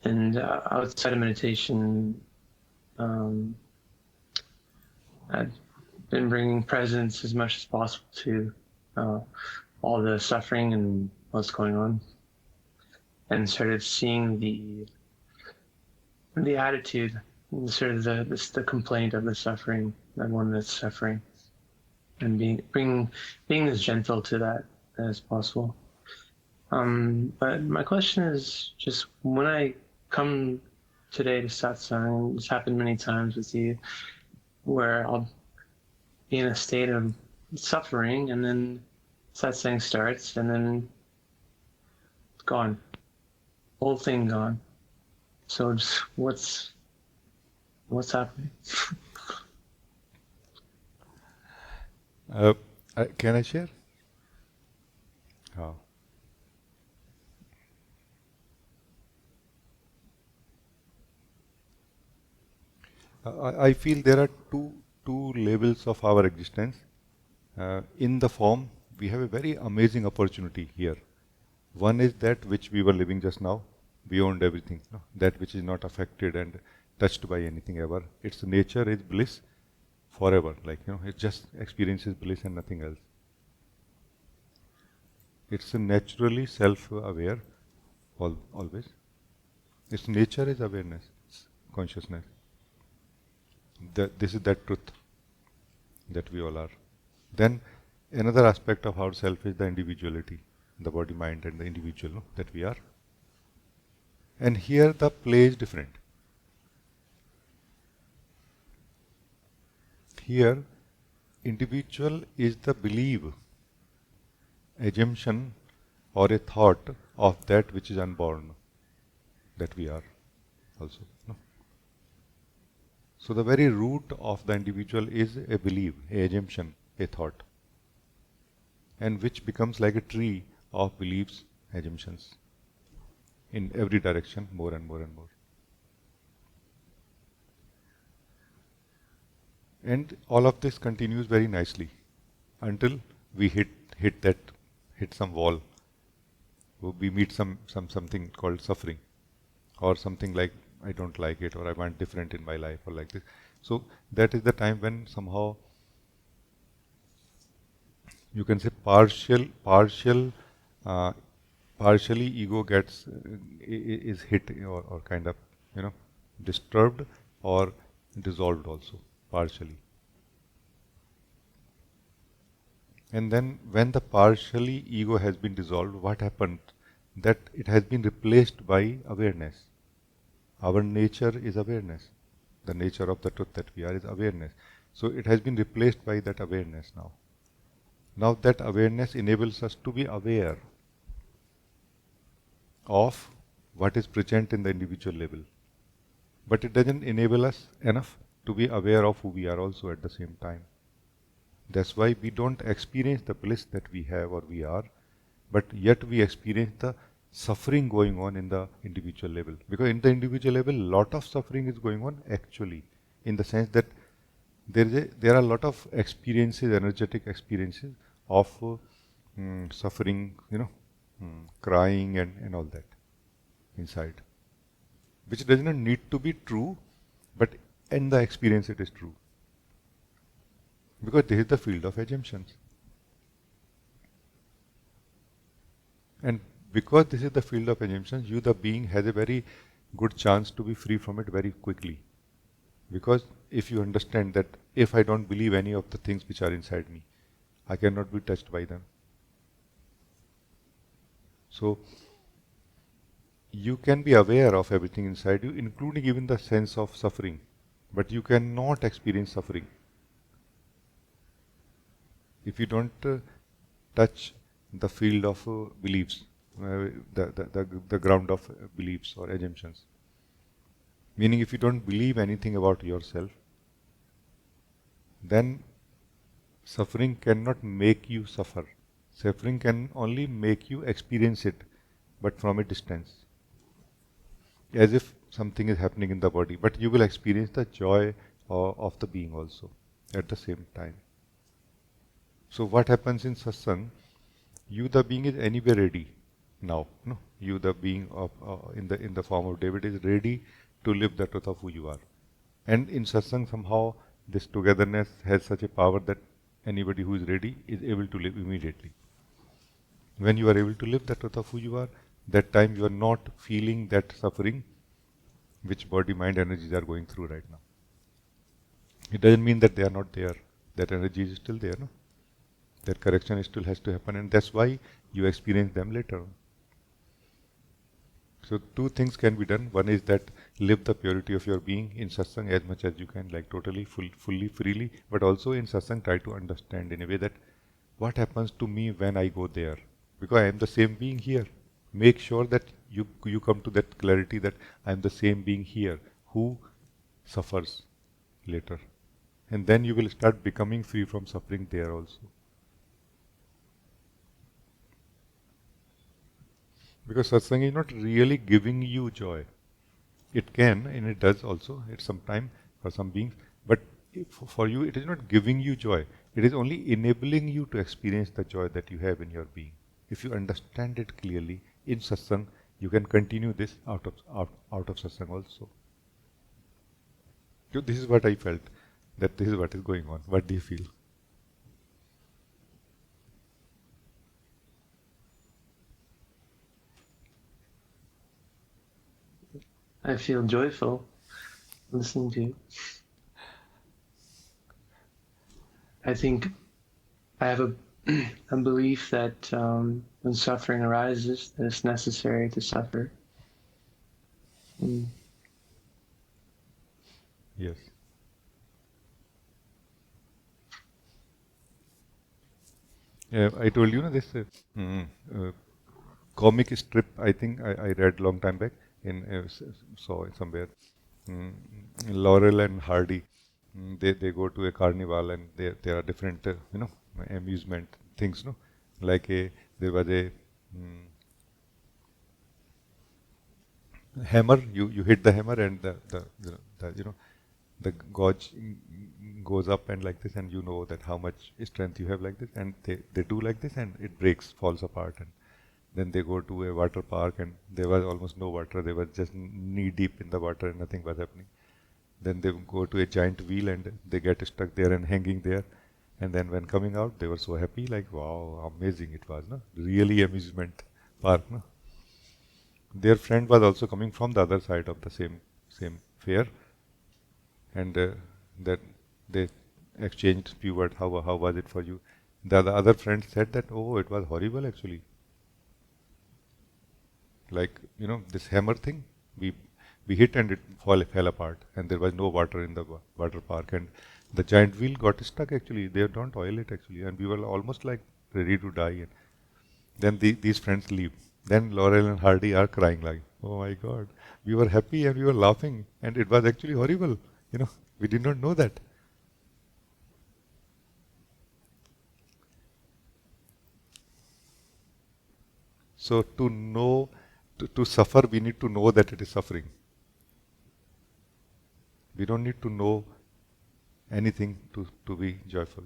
And outside of meditation, I've been bringing presence as much as possible to all the suffering and what's going on, and started seeing the attitude, sort of the complaint of the suffering, the one that's suffering, and being as gentle to that as possible. But my question is just when I come today to satsang. It's happened many times with you, where I'll be in a state of suffering, and then satsang starts, and then it's gone, whole thing gone. So just what's happening? Uh, can I share? Oh. I feel there are two levels of our existence. In the form, we have a very amazing opportunity here. One is that which we were living just now, beyond everything, no? That which is not affected and touched by anything ever. Its nature is bliss forever, like, it just experiences bliss and nothing else. It's naturally self-aware, always. Its nature is awareness, it's consciousness. This is that truth that we all are. Then another aspect of ourself is the individuality, the body, mind, and the individual, no, that we are. And here the play is different. Here, individual is the belief, assumption, or a thought of that which is unborn, that we are also. No? So the very root of the individual is a belief, a assumption, a thought, and which becomes like a tree of beliefs, assumptions, in every direction, more and more and more. And all of this continues very nicely until we hit some wall. We meet something called suffering, or something like I don't like it, or I want different in my life, or like this. So that is the time when somehow you can say partially ego gets is hit, or kind of disturbed or dissolved also partially. And then when the partially ego has been dissolved, what happened? That it has been replaced by awareness. Our nature is awareness. The nature of the truth that we are is awareness. So it has been replaced by that awareness now. Now that awareness enables us to be aware of what is present in the individual level. But it doesn't enable us enough to be aware of who we are also at the same time. That's why we don't experience the bliss that we have or we are, but yet we experience the suffering going on in the individual level. Because in the individual level, lot of suffering is going on actually, in the sense that there are a lot of experiences, energetic experiences of suffering, crying and all that inside, which does not need to be true, but in the experience it is true. Because this is the field of assumptions. And because this is the field of assumptions, you, the being, has a very good chance to be free from it very quickly. Because if you understand that if I don't believe any of the things which are inside me, I cannot be touched by them. So you can be aware of everything inside you, including even the sense of suffering, but you cannot experience suffering if you don't touch the field of beliefs, the ground of beliefs or assumptions. Meaning, if you don't believe anything about yourself, then suffering cannot make you suffer. Suffering can only make you experience it, but from a distance, as if something is happening in the body. But you will experience the joy of the being also at the same time. So what happens in satsang? You, the being, is anyway ready now. No, you, the being of in the form of David, is ready to live the truth of who you are. And in satsang, somehow this togetherness has such a power that anybody who is ready is able to live immediately. When you are able to live the truth of who you are, that time you are not feeling that suffering which body, mind, energies are going through right now. It doesn't mean that they are not there. That energy is still there, no? That correction still has to happen, and that's why you experience them later on. So two things can be done. One is that live the purity of your being in satsang as much as you can, like totally, fully, freely. But also in satsang, try to understand in a way that what happens to me when I go there, because I am the same being here. Make sure that you come to that clarity that I am the same being here who suffers later, and then you will start becoming free from suffering there also. Because satsang is not really giving you joy. It can, and it does also at some time for some beings, but for you it is not giving you joy. It is only enabling you to experience the joy that you have in your being. If you understand it clearly in satsang, you can continue this out of satsang also. So this is what I felt, that this is what is going on. What do you feel? I feel joyful listening to you. I think I have a belief that when suffering arises, that it's necessary to suffer. Mm. Yes. I told you, this comic strip, I think I read long time back in saw it somewhere. Mm, Laurel and Hardy, they go to a carnival, and there are different amusement things, no, like there was a hammer. You hit the hammer, and the gauge goes up and like this, and you know that how much strength you have like this, and they do like this, and it breaks, falls apart, and then they go to a water park, and there was almost no water. They were just knee deep in the water, and nothing was happening. Then they go to a giant wheel, and they get stuck there and hanging there. And then when coming out, they were so happy, like, wow, amazing it was, no? Really amusement park, no? Their friend was also coming from the other side of the same fair, and that they exchanged few words. How was it for you? The other friend said that, oh, it was horrible actually. Like, this hammer thing, we hit and it fell apart, and there was no water in the water park, and the giant wheel got stuck actually. They don't oil it actually, and we were almost like ready to die. And then these friends leave. Then Laurel and Hardy are crying like, oh my God, we were happy and we were laughing, and it was actually horrible. We did not know that. So to know, to suffer, we need to know that it is suffering. We don't need to know anything to be joyful.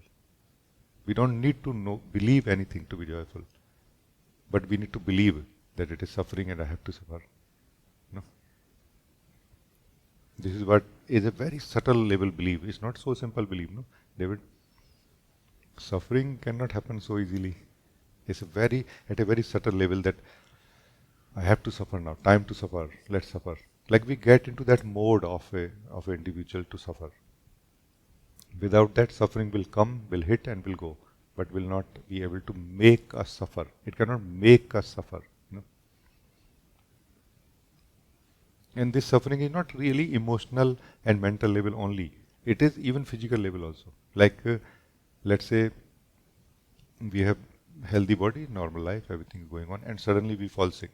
We don't need to believe anything to be joyful. But we need to believe that it is suffering and I have to suffer. This is what is a very subtle level belief. It's not so simple belief, no, David. Suffering cannot happen so easily. It's at a very subtle level that I have to suffer now. Time to suffer. Let's suffer. Like we get into that mode of an individual to suffer. Without that, suffering will come, will hit, and will go, but will not be able to make us suffer. It cannot make us suffer. And this suffering is not really emotional and mental level only. It is even physical level also. Like, let's say we have healthy body, normal life, everything is going on, and suddenly we fall sick.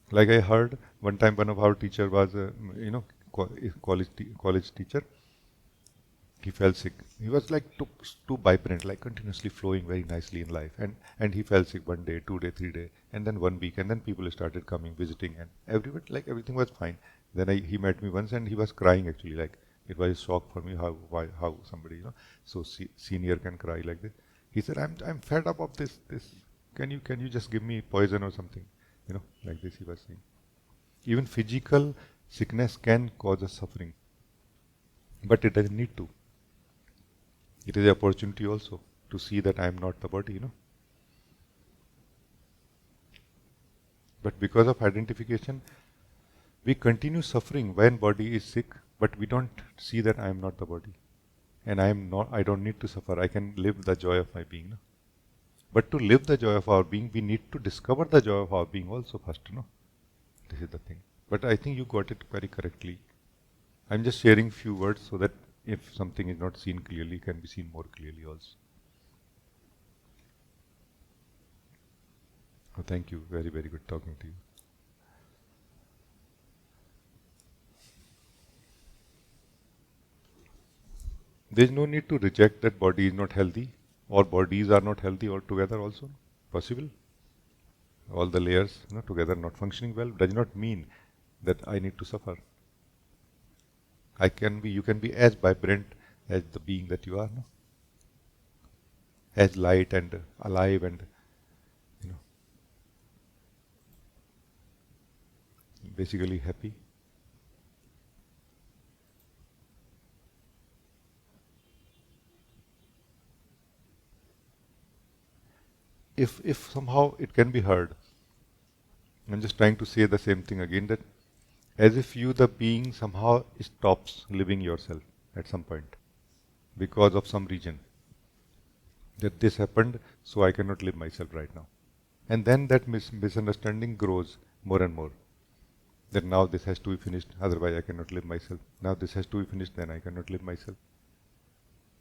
Like I heard one time, one of our teacher was, college teacher. He fell sick. He was like too vibrant, like continuously flowing very nicely in life. And he fell sick 1 day, 2 day, 3 day, and then 1 week, and then people started coming, visiting, and everything was fine. Then he met me once, and he was crying actually. Like it was a shock for me how somebody so senior can cry like this. He said, I'm fed up of this. Can you just give me poison or something? Like this he was saying. Even physical sickness can cause us suffering, but it doesn't need to. It is an opportunity also to see that I am not the body, But because of identification, we continue suffering when body is sick, but we don't see that I am not the body. And I don't need to suffer. I can live the joy of my being. But to live the joy of our being, we need to discover the joy of our being also first, This is the thing. But I think you got it very correctly. I'm just sharing few words so that if something is not seen clearly, it can be seen more clearly also. Oh, thank you. Very, very good talking to you. There is no need to reject that body is not healthy or bodies are not healthy altogether also. Possible. All the layers together not functioning well does not mean that I need to suffer. You can be as vibrant as the being that you are, no? As light and alive and you know basically happy. If somehow it can be heard, I'm just trying to say the same thing again, that as if you the being somehow stops living yourself at some point because of some reason, that this happened so I cannot live myself right now, and then that misunderstanding grows more and more, that now this has to be finished, otherwise I cannot live myself. Now this has to be finished, then I cannot live myself.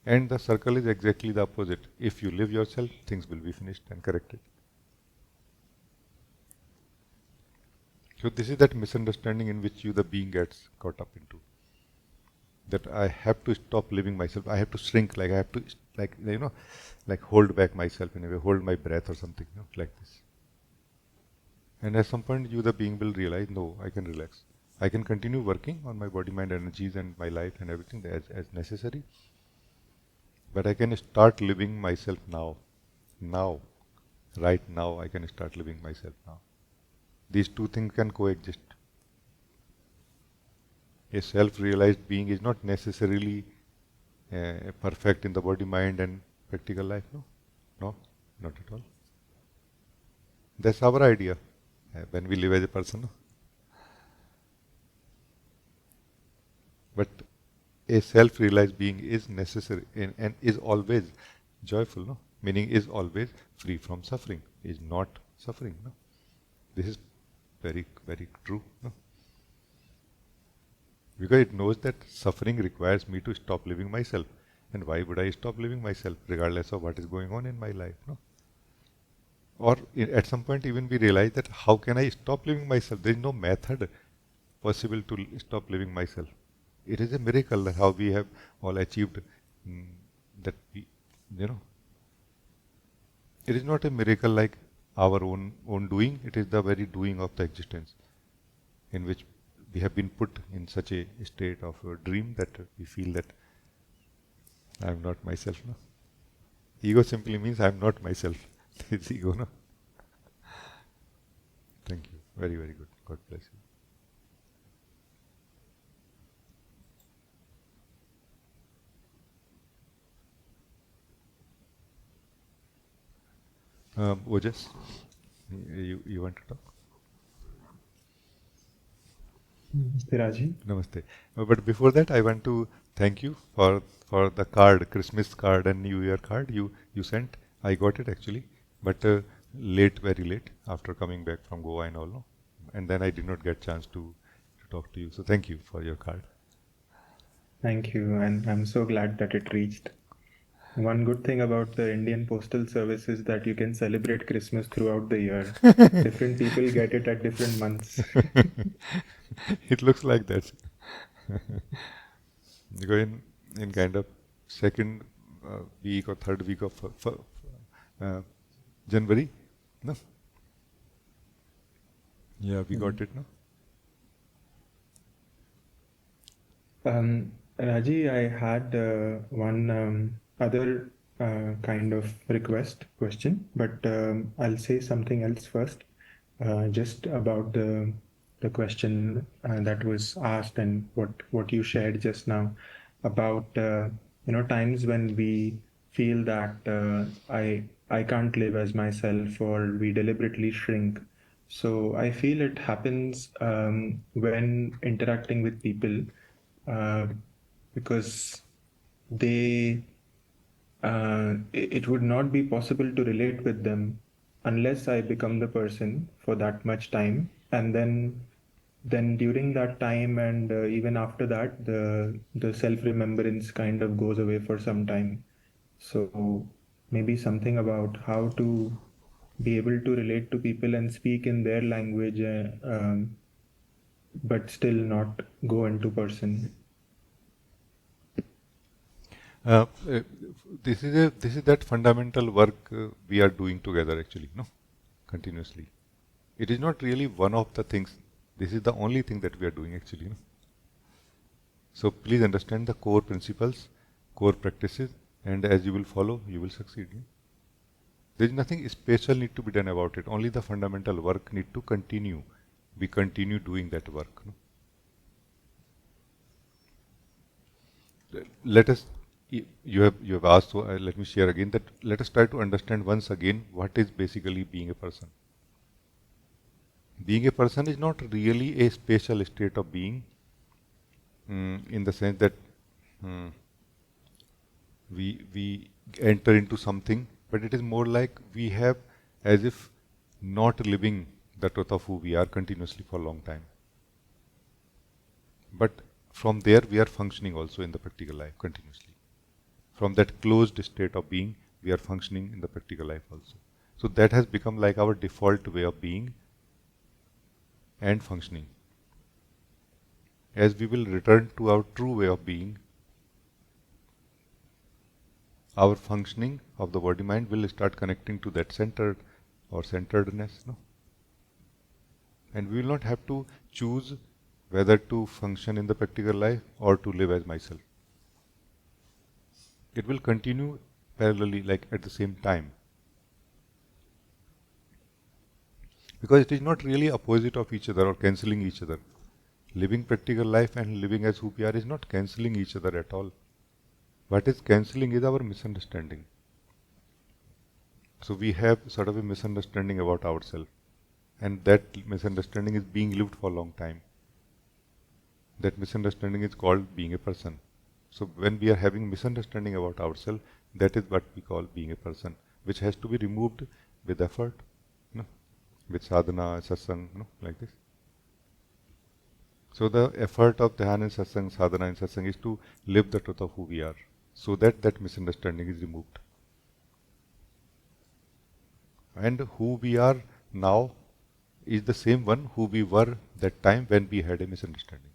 And the circle is exactly the opposite. If you live yourself, things will be finished and corrected. So this is that misunderstanding in which you, the being, gets caught up into. That I have to stop living myself. I have to shrink. Like I have to, like hold back myself in a way, hold my breath or something, like this. And at some point, you, the being, will realize, no, I can relax. I can continue working on my body, mind, energies, and my life and everything as necessary. But I can start living myself now. Now. Right now, I can start living myself now. These two things can coexist. A self-realized being is not necessarily perfect in the body, mind, and practical life. No, not at all. That's our idea when we live as a person. No? But a self-realized being is necessary and is always joyful. No, meaning is always free from suffering. Is not suffering. No, this is very, very true. No? Because it knows that suffering requires me to stop living myself. And why would I stop living myself regardless of what is going on in my life? No? Or at some point even we realize that how can I stop living myself? There is no method possible to stop living myself. It is a miracle that how we have all achieved that we, it is not a miracle like our own doing. It is the very doing of the existence in which we have been put in such a state of a dream that we feel that I am not myself. No? Ego simply means I am not myself. It's ego, no? Thank you. Very, very good. God bless you. Ojas, you want to talk? Namaste, Rajee. Namaste. But before that, I want to thank you for the card, Christmas card and New Year card you sent. I got it actually, but late, very late, after coming back from Goa and all. No? And then I did not get chance to talk to you. So thank you for your card. Thank you, and I'm so glad that it reached. One good thing about the Indian Postal Service is that you can celebrate Christmas throughout the year. Different people get it at different months. It looks like that. You go in kind of second week or third week of January, no? Yeah, we got it, no? Rajee, I had one other kind of question, but I'll say something else first, just about the question that was asked and what you shared just now about times when we feel that I can't live as myself, or we deliberately shrink. So I feel it happens when interacting with people, because they it would not be possible to relate with them unless I become the person for that much time, and then then during that time and even after that, the self-remembrance kind of goes away for some time. So maybe something about how to be able to relate to people and speak in their language, but still not go into person. Uh, uh, this is that fundamental work we are doing together actually, no, continuously. It is not really one of the things. This is the only thing that we are doing actually, no? So please understand the core principles, core practices, and as you will follow, you will succeed. Yeah? There is nothing special need to be done about it. Only the fundamental work need to continue. We continue doing that work. No? Let us. You have asked. So let me share again that. Let us try to understand once again what is basically being a person. Being a person is not really a special state of being, in the sense that mm, we enter into something, but it is more like we have as if not living the truth of who we are continuously for a long time. But from there we are functioning also in the practical life continuously. From that closed state of being, we are functioning in the practical life also. So that has become like our default way of being and functioning. As we will return to our true way of being, our functioning of the body mind will start connecting to that centered or centeredness, no? And we will not have to choose whether to function in the practical life or to live as myself. It will continue parallelly, like at the same time. Because it is not really opposite of each other or cancelling each other. Living practical life and living as who we are is not cancelling each other at all. What is cancelling is our misunderstanding. So we have sort of a misunderstanding about ourselves, and that misunderstanding is being lived for a long time. That misunderstanding is called being a person. So when we are having misunderstanding about ourselves, that is what we call being a person, which has to be removed with effort, no? With sadhana, satsang, no? Like this. So the effort of dhyana and satsang, sadhana and satsang is to live the truth of who we are, so that that misunderstanding is removed. And who we are now is the same one who we were that time when we had a misunderstanding.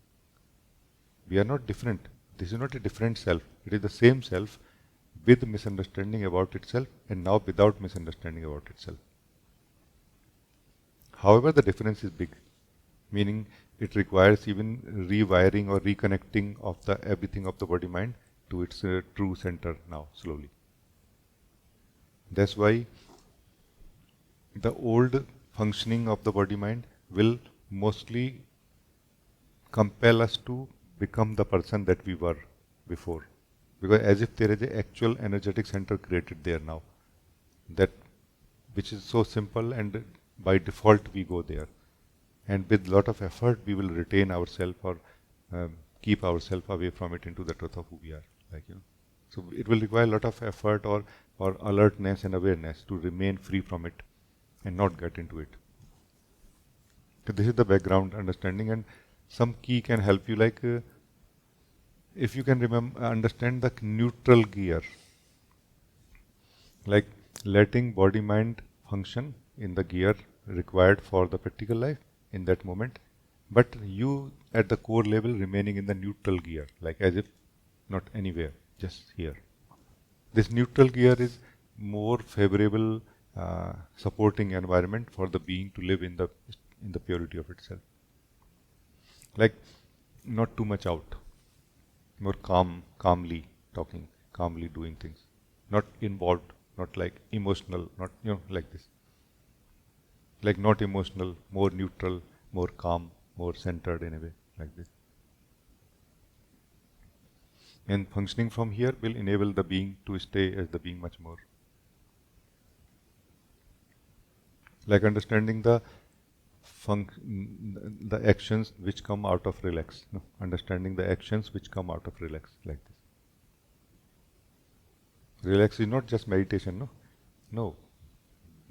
We are not different. This is not a different self. It is the same self with misunderstanding about itself and now without misunderstanding about itself. However, the difference is big, meaning it requires even rewiring or reconnecting of the everything of the body mind to its true center now, slowly. That's why the old functioning of the body mind will mostly compel us to become the person that we were before, because as if there is an actual energetic center created there now, that which is so simple, and by default we go there, and with lot of effort we will retain ourselves or keep ourselves away from it into the truth of who we are, like, you know. So it will require a lot of effort or alertness and awareness to remain free from it and not get into it. So this is the background understanding, and some key can help you, like if you can remember, understand the neutral gear, like letting body mind function in the gear required for the practical life in that moment, but you at the core level remaining in the neutral gear, like as if not anywhere, just here. This neutral gear is more favorable supporting environment for the being to live in the purity of itself. Like not too much out, more calmly talking, calmly doing things, not involved, not like emotional, not, you know, like this. Like not emotional, more neutral, more calm, more centered in a way, like this. And functioning from here will enable the being to stay as the being much more. Like understanding the actions which come out of relax. No? Understanding the actions which come out of relax, like this. Relax is not just meditation, no? No.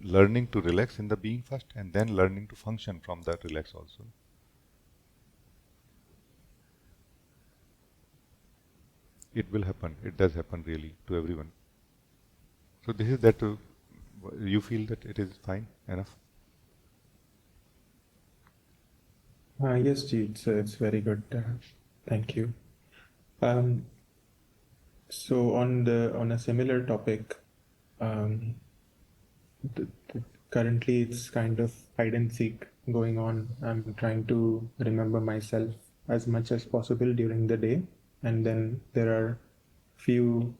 Learning to relax in the being first, and then learning to function from that relax also. it will happen. It does happen really to everyone. So this is that you feel that it is fine enough. Yes, Ji, it's very good. Thank you. So on a similar topic, um, currently it's kind of hide and seek going on. I'm trying to remember myself as much as possible during the day, and then there are few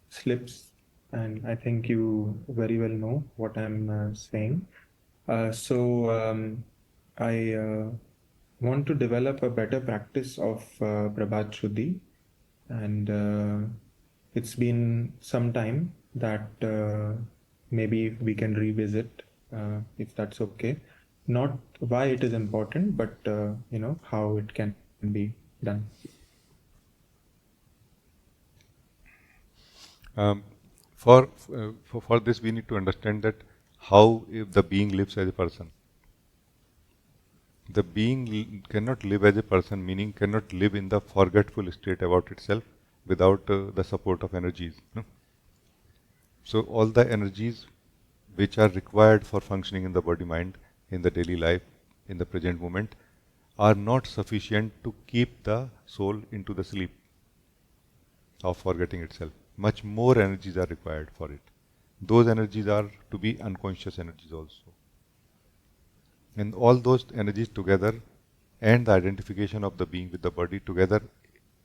slips, and I think you very well know what I'm saying. I want to develop a better practice of Prabhat Shuddhi, and it's been some time that maybe we can revisit if that's okay. Not why it is important, but how it can be done. Um, for this, we need to understand that how if the being lives as a person. The being cannot live as a person, meaning cannot live in the forgetful state about itself without the support of energies. No? So all the energies which are required for functioning in the body mind, in the daily life, in the present moment, are not sufficient to keep the soul into the sleep of forgetting itself. Much more energies are required for it. Those energies are to be unconscious energies also. And all those energies together and the identification of the being with the body together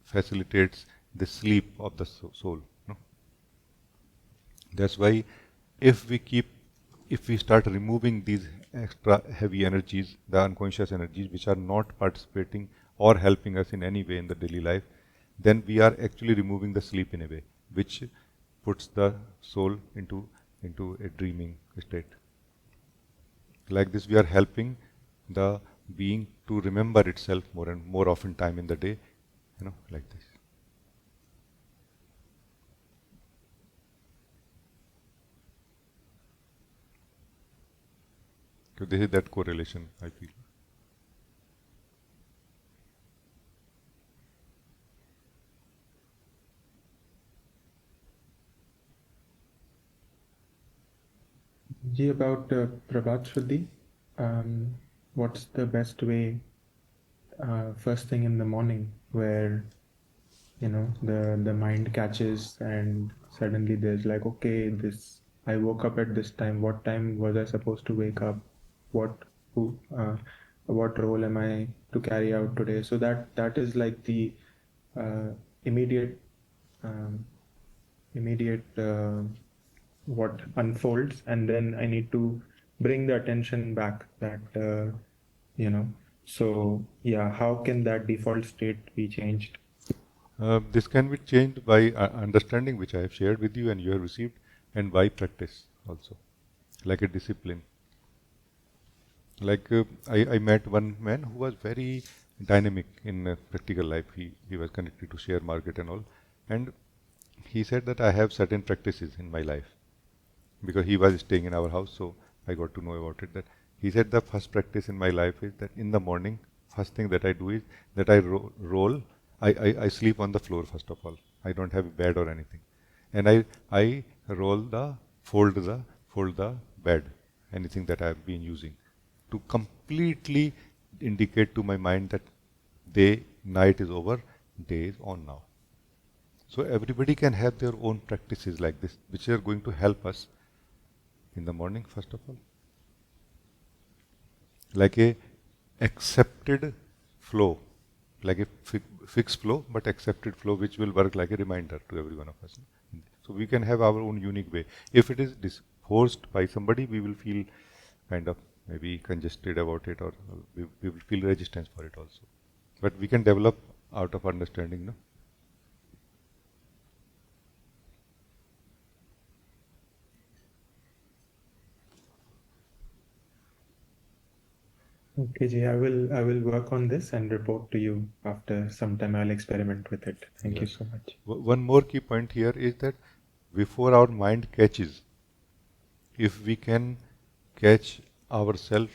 facilitates the sleep of the soul. No? That's why if we start removing these extra heavy energies, the unconscious energies which are not participating or helping us in any way in the daily life, then we are actually removing the sleep in a way, which puts the soul into a dreaming state. Like this, we are helping the being to remember itself more and more often time in the day, like this. So this is that correlation, I feel. Ji, about Prabhat Shuddhi, what's the best way first thing in the morning where the mind catches and suddenly there's like, okay, this I woke up at this time. What time was I supposed to wake up? Who what role am I to carry out today? So that is like the uh, immediate um, immediate what unfolds, and then I need to bring the attention back that so yeah, how can that default state be changed? This can be changed by understanding, which I have shared with you and you have received, and by practice also, like a discipline. Like I met one man who was very dynamic in practical life. He was connected to share market and all, and he said that I have certain practices in my life because he was staying in our house, so I got to know about it. That he said the first practice in my life is that in the morning, first thing that I do is that I roll. I sleep on the floor first of all. I don't have a bed or anything, and I roll fold the bed, anything that I have been using, to completely indicate to my mind that night is over, day is on now. So everybody can have their own practices like this, which are going to help us in the morning, first of all. Like a accepted flow, like a fixed flow, but accepted flow, which will work like a reminder to every one of us. So we can have our own unique way. If it is forced by somebody, we will feel kind of maybe congested about it, or we will feel resistance for it also. But we can develop out of understanding, no? Okay, Ji, I will work on this and report to you after some time. I'll experiment with it. Thank you so much. One more key point here is that before our mind catches, if we can catch ourselves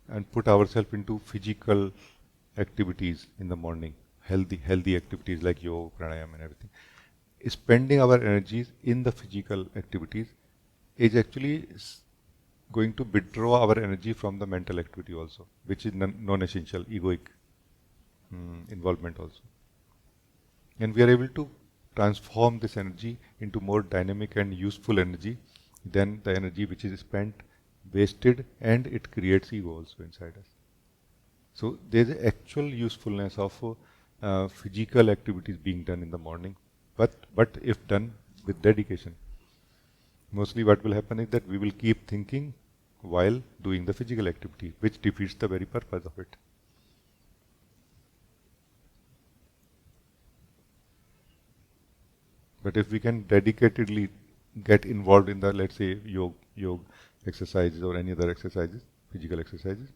and put ourselves into physical activities in the morning, healthy activities like yoga, pranayama and everything, spending our energies in the physical activities is actually going to withdraw our energy from the mental activity also, which is non-essential, egoic involvement also. And we are able to transform this energy into more dynamic and useful energy than the energy which is spent, wasted, and it creates ego also inside us. So there is actual usefulness of physical activities being done in the morning, but if done with dedication. Mostly what will happen is that we will keep thinking while doing the physical activity, which defeats the very purpose of it. But if we can dedicatedly get involved in the, let's say, yoga exercises or any other exercises, physical exercises,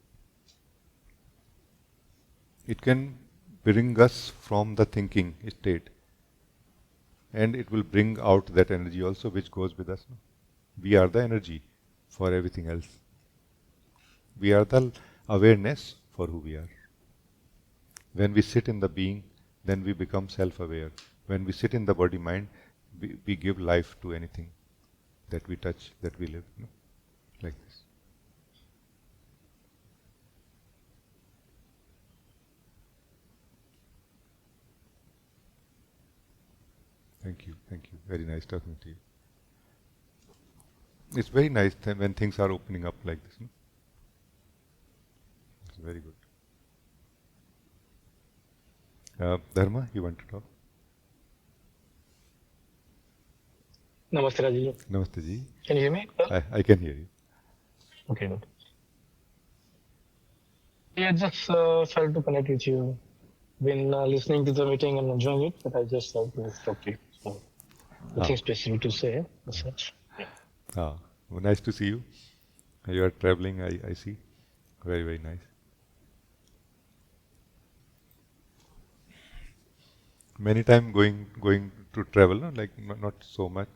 it can bring us from the thinking state, and it will bring out that energy also which goes with us. We are the energy for everything else. We are the awareness for who we are. When we sit in the being, then we become self-aware. When we sit in the body-mind, we give life to anything that we touch, that we live, like this. Thank you, thank you. Very nice talking to you. It's very nice when things are opening up like this. It's very good. Dharma, you want to talk? Namaste, Rajee. Namaste ji. Can you hear me? I can hear you. Okay, good. Yeah, just felt to connect with you. Been listening to the meeting and enjoying it, but I just thought to talk to you. So, nothing specific to say as such. Yeah. Well, nice to see you. You are traveling, I see. Very, very nice. Many time going to travel, no? Like not so much,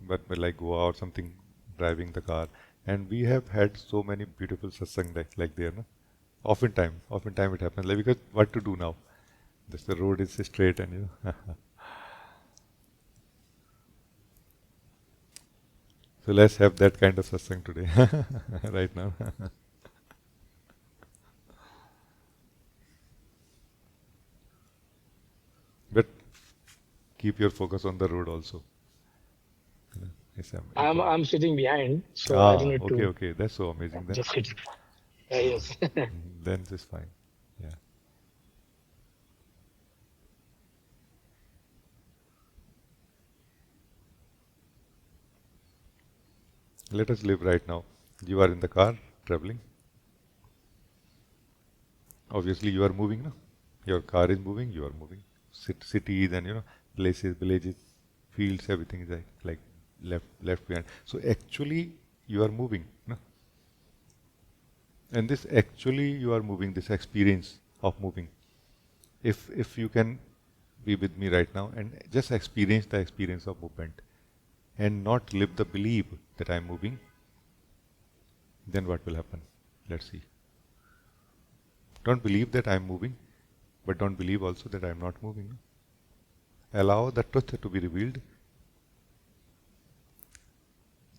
but like Goa or something, driving the car, and we have had so many beautiful satsang like there, no? Oftentimes it happens, like, because what to do now? This the road is straight, and so let's have that kind of satsang today, right now. But keep your focus on the road also. Yes, I'm sitting behind, so I don't need to. Okay, that's so amazing. Then Just sit. Yes. then it's fine. Yeah. Let us live right now. You are in the car traveling. Obviously, you are moving, no? Your car is moving. You are moving. Cities and places, villages, fields, everything is like left behind. So actually, you are moving, no? And this actually you are moving. This experience of moving. If you can be with me right now and just experience the experience of movement, and not live the belief that I am moving, then what will happen? Let's see. Don't believe that I am moving, but don't believe also that I am not moving. Allow the truth to be revealed.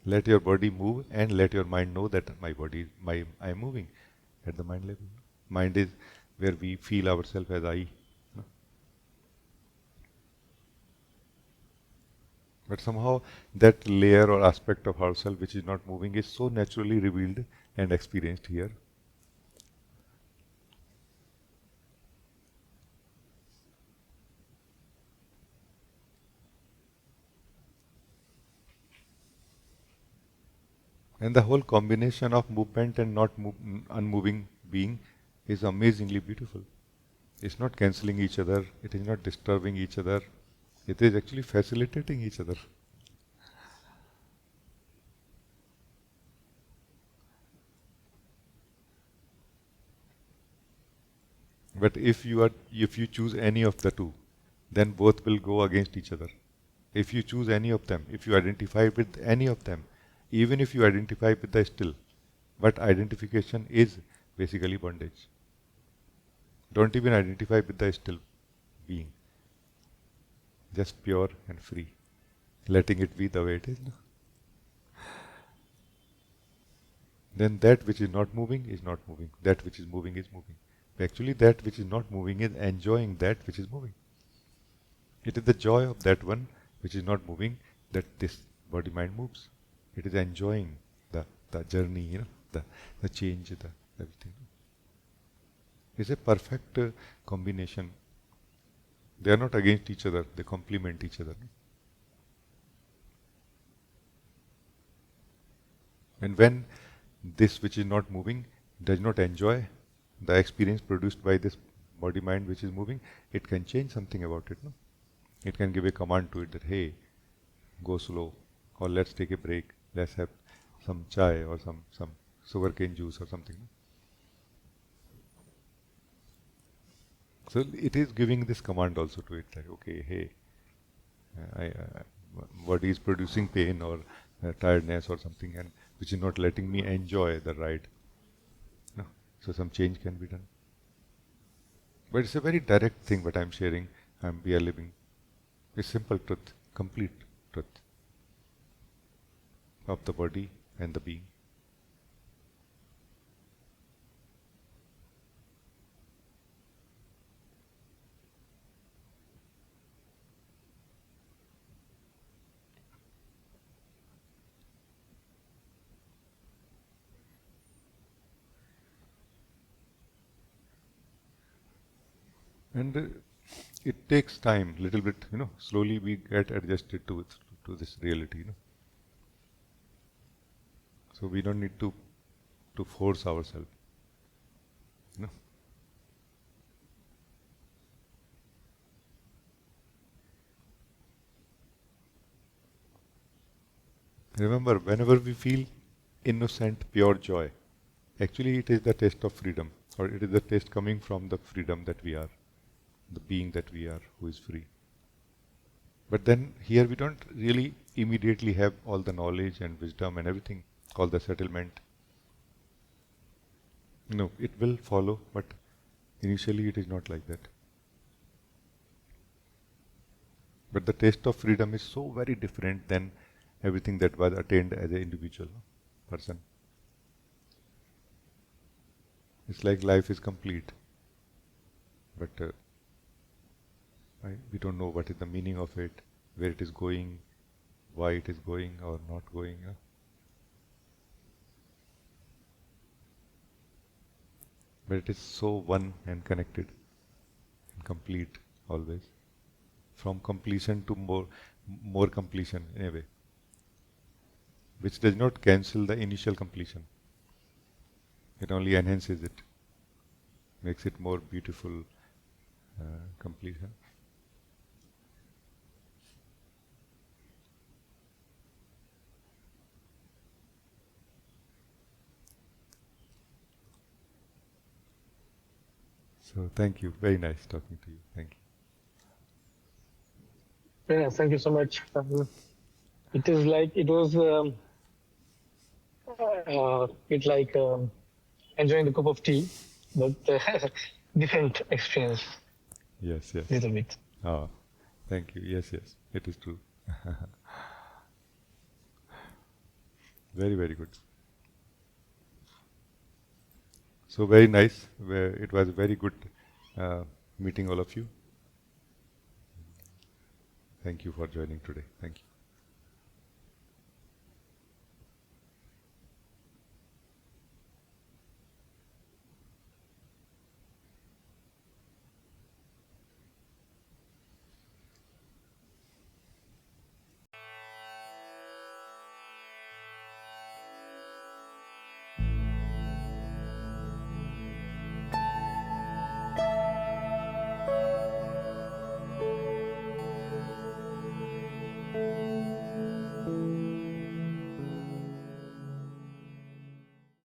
Let your body move and let your mind know that I am moving at the mind level. Mind is where we feel ourselves as I. But somehow that layer or aspect of ourselves which is not moving is so naturally revealed and experienced here. And the whole combination of movement and not unmoving being is amazingly beautiful. It's not cancelling each other, it is not disturbing each other, it is actually facilitating each other. But if you choose any of the two, then both will go against each other. If you choose any of them, if you identify with any of them, even if you identify with the still, but identification is basically bondage. Don't even identify with the still being. Just pure and free. letting it be the way it is. No? Then that which is not moving is not moving. That which is moving is moving. Actually, that which is not moving is enjoying that which is moving. It is the joy of that one which is not moving that this body-mind moves. It is enjoying the journey, the change, the everything. It's a perfect combination. They are not against each other. They complement each other. And when this which is not moving does not enjoy the experience produced by this body-mind which is moving, it can change something about it. No? It can give a command to it that, hey, go slow, or let's take a break, let's have some chai or some sugarcane juice or something. So it is giving this command also to it, like, okay, hey, body is producing pain or tiredness or something, and which is not letting me enjoy the ride. No. So some change can be done. But it's a very direct thing what I'm sharing, we are living. It's simple truth, complete truth of the body and the being. And it takes time, little bit, slowly we get adjusted to this reality. So we don't need to force ourselves. Remember, whenever we feel innocent, pure joy, actually it is the taste of freedom, or it is the taste coming from the freedom that we are, the being that we are, who is free. But then here we don't really immediately have all the knowledge and wisdom and everything, all the settlement. No, it will follow, but initially it is not like that. But the taste of freedom is so very different than everything that was attained as an individual person. It's like life is complete, but we don't know what is the meaning of it, where it is going, why it is going or not going. But it is so one and connected and complete always. From completion to more completion in a way, which does not cancel the initial completion. It only enhances it, makes it more beautiful, complete. So thank you. Very nice talking to you. Thank you. Yeah, thank you so much. It is like it was. It's like enjoying the cup of tea, but different experience. Yes, yes. Little bit. Ah, thank you. Yes, yes. It is true. Very, very good. So very nice. It was very good meeting all of you. Thank you for joining today. Thank you.